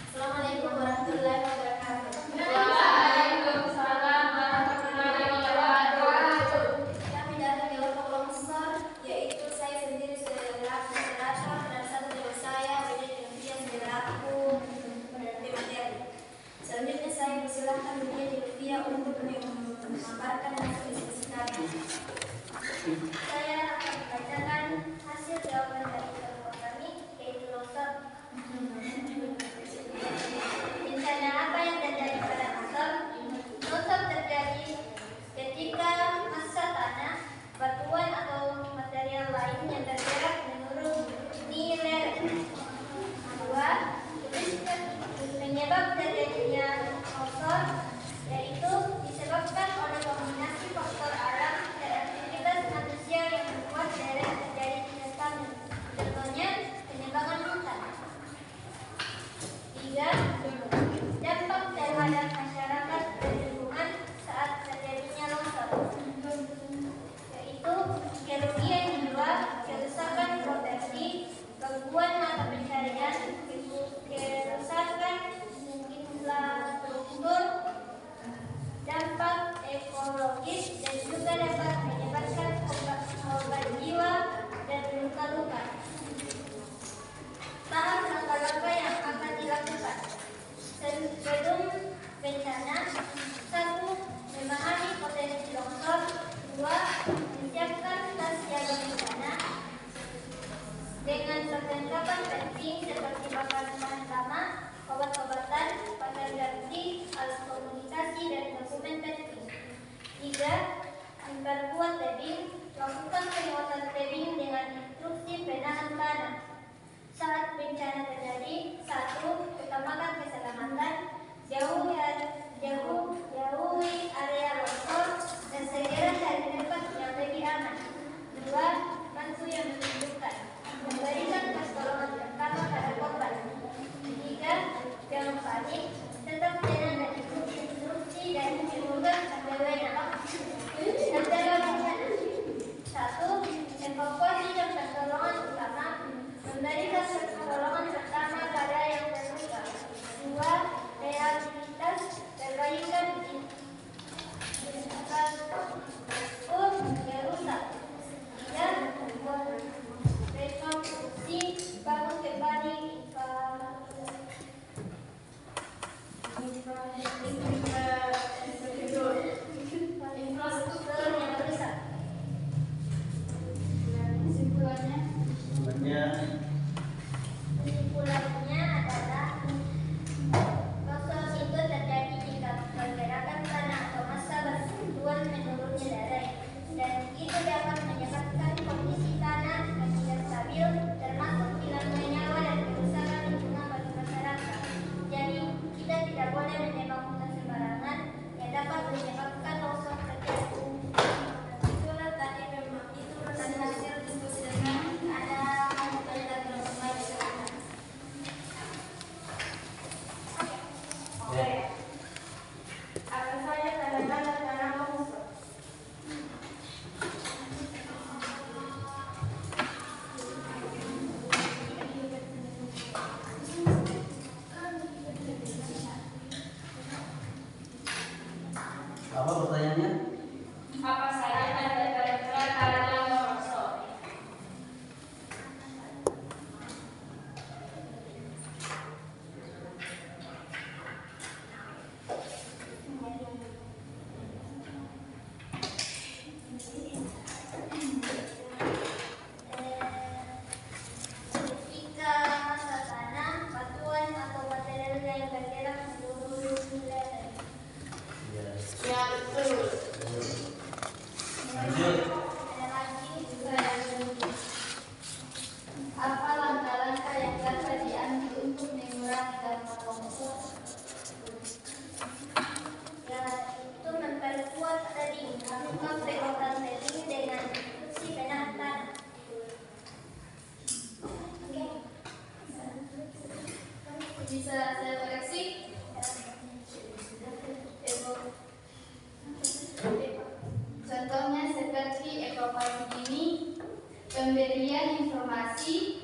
Assalamualaikum warahmatullahi wabarakatuh. Waalaikumsalam warahmatullahi wabarakatuh. Kami datang dari kelompok longsor, yaitu saya sendiri sudah berlaku moderator dan satu teman saya menjadi Lutfia sebagai pelaku peneliti materi. Selanjutnya saya persilahkan menjadi Lutfia untuk memaparkan hasil diskusi kami. Saya akan membacakan hasil jawaban dari kelompok kami, yaitu longsor. Bencana apa yang terjadi pada longsor? Longsor terjadi ketika massa tanah, batuan atau material lain yang tergerak menuruni lereng. 2. Tiga, dampak terhadap masyarakat dan lingkungan saat terjadinya longsor, yaitu kerugian jiwa, kerusakan properti, gangguan mata pencarian, kerusakan infrastruktur, dampak ekologis, dan juga dapat menyebabkan korban jiwa dan luka-luka. Tahap langkah-langkah yang akan dilakukan sebelum bencana: 1. Memahami potensi longsor. 2. Menyiapkan tas siaga bencana dengan perlengkapan penting seperti makanan tahan lama, obat-obatan, pakaian ganti, alat komunikasi, dan dokumen penting. 3. Memperkuat tebing. Lakukan penguatan tebing dengan instruksi penahan tanah. Saat bencana terjadi: 1. Utamakan keselamatan, jauhi area longsor dan segera cari tempat yang lebih aman. 2. Bantu yang membutuhkan, memberikan pertolongan pertama pada korban. 3. Jangan panik, tetap tenang dan ikuti instruksi dan petugas sampai wenang. Tanda bencana: 1. Evakuasi dan pertolongan utama, memberikan pertolongan pertama pada yang terluka. 2. Rehabilitas, perbaikan infrastruktur yang rusak. 3. Rekonstruksi, bangun kembali infrastruktur yang rusak. Kesimpulannya adalah longsor itu terjadi jika pergerakan tanah atau massa bersentuhan menurunnya lereng, dan itu dapat menyebabkan kondisi tanah yang tidak stabil, termasuk hilangnya nyawa dan kerusakan lingkungan bagi masyarakat. Jadi kita tidak boleh menembak hutan sembarangan yang dapat menyebabkan longsor terjadi. Itulah tadi memang itu tadi hasil diskusi dengan ada apa saja tanda-tanda tanah longsor? Apa pertanyaannya? Apa saja tanda-tanda tanah longsor? Ketika massa tanah, batuan atau material yang bergerak seluruh lereng. Ya, betul. Lanjut. Ada lagi juga apa langkah-langkah yang dapat diambil untuk mengurangi dampak longsor? Ya, itu memperkuat tebing, melakukan penguatan tebing dengan instruksi penahan tanah. Bisa saya koreksi? Contohnya seperti evakuasi dini, pemberian informasi,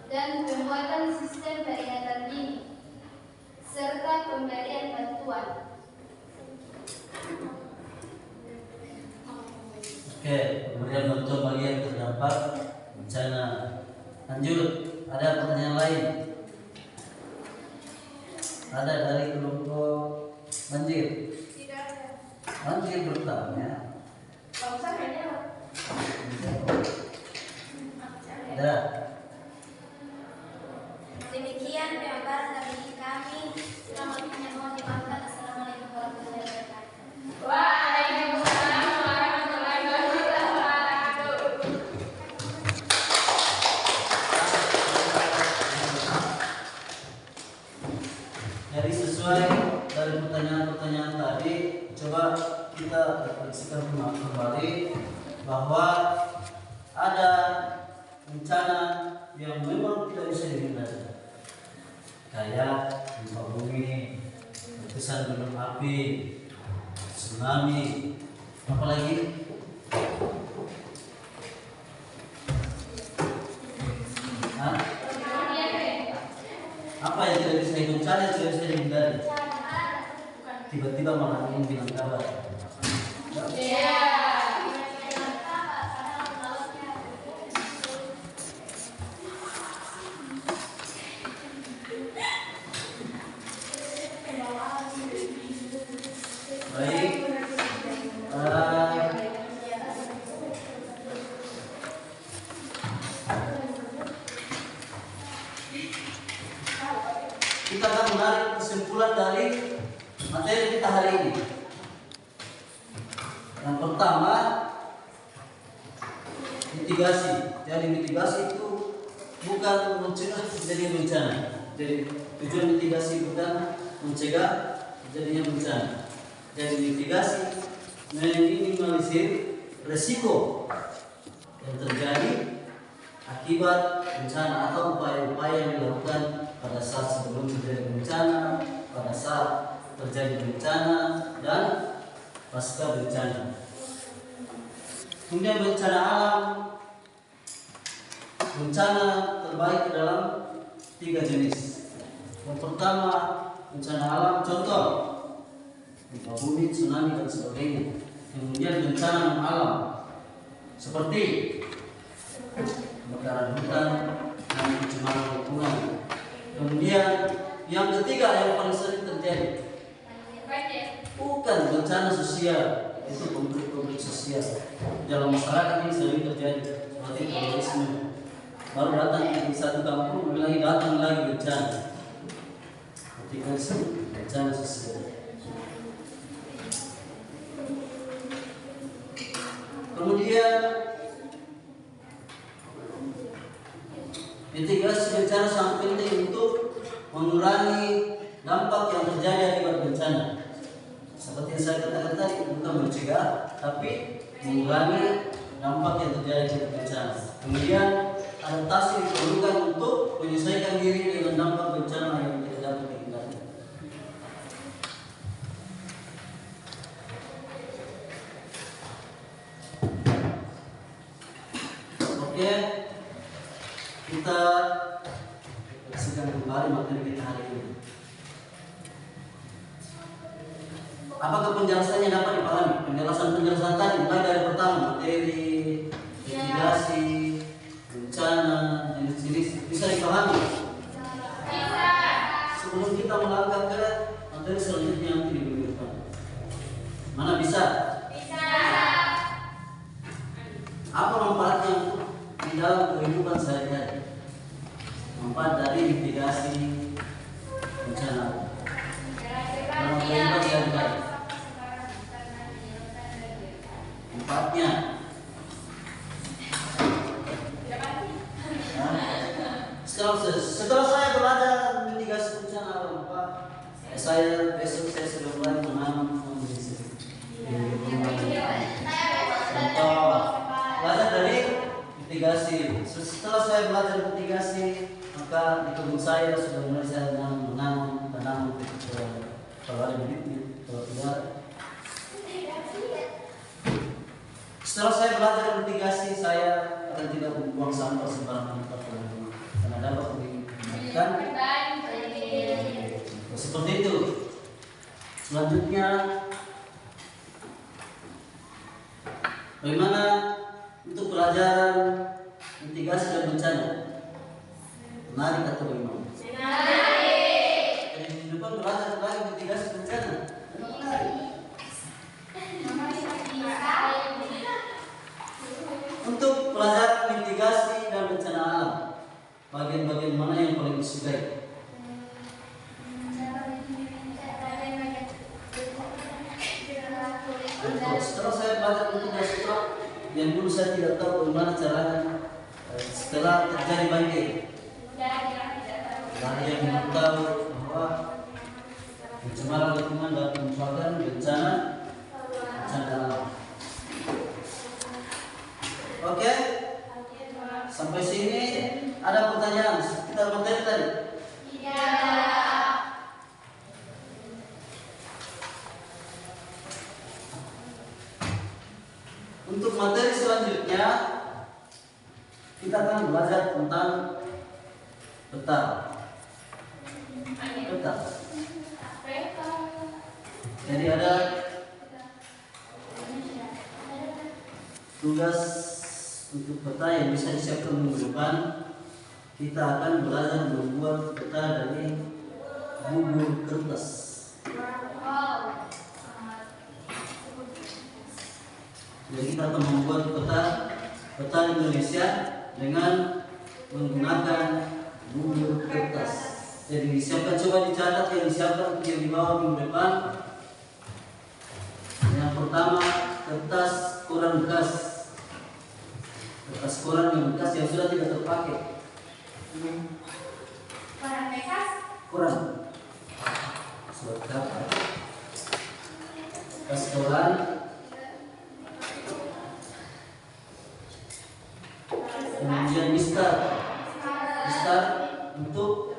dan pembuatan sistem peringatan dini, serta pemberian bantuan. Oke, kemudian bantuan bagi yang terdampak bencana. Lanjut, ada pertanyaan lain? Ada dari kelompok banjir? Tidak ada. Banjir bertanya. Longsor hanya Ada. Demikian pemaparan dari kami. Selamat mohon dimaafkan. Assalamualaikum warahmatullahi wabarakatuh. Waalaikumsalam warahmatullahi wabarakatuh. Jadi sesuai dari pertanyaan-pertanyaan tadi, coba kita refleksikan kembali bahwa ada bencana yang memang tidak bisa dihindari. kayak gempa bumi, letusan gunung api, tsunami, apalagi apa yang tidak bisa dihindari, yang tidak bisa dihindari. Tiba-tiba malam ini bilang kabar. Baik. Kita akan menarik kesimpulan dari materi kita hari ini. Yang pertama, mitigasi. Jadi mitigasi itu bukan mencegah terjadinya bencana. Jadi tujuan mitigasi bukan mencegah terjadinya bencana. Jadi mitigasi meminimalisir resiko yang terjadi akibat bencana atau upaya-upaya yang dilakukan pada saat sebelum terjadi bencana, pada saat terjadi bencana, dan pasca bencana. Kemudian bencana alam. Bencana terbagi dalam 3 jenis. Yang pertama, bencana alam, contoh gempa bumi, tsunami, dan sebagainya. Kemudian bencana non alam seperti kebakaran hutan dan pencemaran lingkungan. Kemudian yang ketiga yang paling sering terjadi bukan bencana sosial, itu konflik sosial dalam masyarakat ini sering terjadi seperti terorisme. Baru datang di satu kampung, lagi datang lagi bencana. Ketika bencana sosial. Kemudian mitigasi bencana sangat penting untuk mengurangi dampak yang terjadi akibat bencana. Seperti yang saya katakan tadi, bukan mencegah, tapi mengurangi dampak yang terjadi akibat bencana. Kemudian adaptasi diperlukan untuk menyesuaikan diri dengan dampak bencana yang tidak dapat dihindari. Oke, kita sedang kembali materi kita hari ini. Apakah penjelasannya dapat dipahami? Penjelasan tadi mulai dari pertama materi, mitigasi, bencana, jenis-jenis bisa dipahami? Bisa. Sebelum kita melangkah ke materi selanjutnya yang di minggu depan. Mana bisa? Bisa. Apa manfaatnya di dalam kehidupan sehari-hari? Manfaat dari mitigasi bencana dalam kehidupan sehari-hari. Manfaatnya setelah saya belajar mitigasi bencana alam, Pak, saya besok saya sudah mulai menanam kondisi. Contoh belajar dari mitigasi. Setelah saya belajar mitigasi, maka di kebun saya sudah mulai saya menanam tanaman kalau ada bibitnya, kalau tidak. Setelah saya belajar mitigasi, saya akan tidak membuang sampah sembarangan tempat karena dapat meningkatkan. Seperti itu. Selanjutnya, bagaimana untuk pelajaran mitigasi dan bencana? Menarik atau bagaimana? Menarik. Jadi di depan belajar tentang mitigasi bencana. Menarik. Untuk pelajaran mitigasi dan bencana alam, bagian-bagian mana yang paling disukai? Setelah saya belajar mitigasi, yang dulu saya tidak tahu bagaimana caranya setelah terjadi banjir. Banyak yang tahu bahwa pencemaran lingkungan dapat merupakan bencana alam. Oke? Sampai sini ada pertanyaan sekitar materi tadi? Iya. Untuk materi selanjutnya kita akan belajar tentang peta. Jadi ada tugas untuk peta yang bisa disiapkan minggu depan. Kita akan belajar membuat peta dari bubur kertas. Jadi kita akan membuat peta Indonesia dengan menggunakan bubur kertas. Jadi disiapkan, coba dicatat yang disiapkan yang di bawah minggu depan. Yang pertama, kertas koran bekas. Kertas koran yang bekas yang sudah tidak terpakai. Koran bekas. Koran. Surat kapan? Kertas koran. Kemudian mistar untuk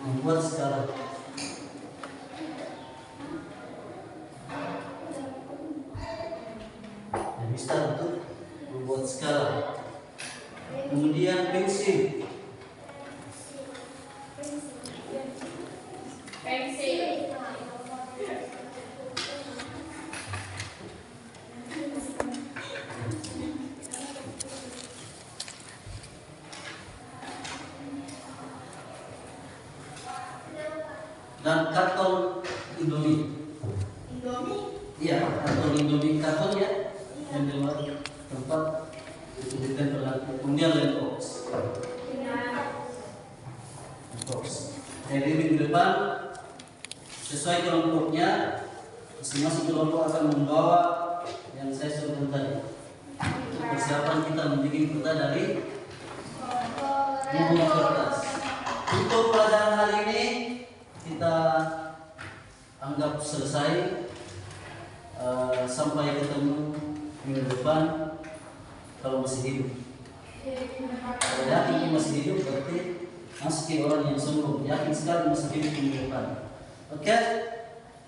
membuat skala. Mistar untuk membuat skala. Kemudian pensil. Dan karton Indomie. Iya, karton Indomie, karton ya, yang di luar tempat disebutkan berlaku. Kemudian letterbox. Jadi minggu depan sesuai kelompoknya, masing-masing kelompok akan membawa yang saya sebutkan tadi. Untuk persiapan kita membuat peta dari bubur kertas. Untuk pelajaran hari ini kita anggap selesai. Sampai ketemu minggu depan kalau masih hidup. Kalau yakin masih hidup berarti masih orang yang sombong. Yakin sekali masih hidup minggu depan. Oke?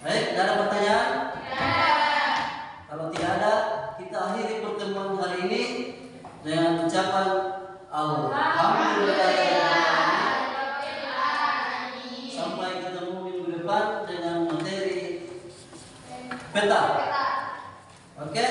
Baik, ada pertanyaan? Kalau tidak ada, kita akhiri pertemuan hari ini dengan ucapan Alhamdulillah. Sampai ketemu minggu depan dengan materi peta. Oke?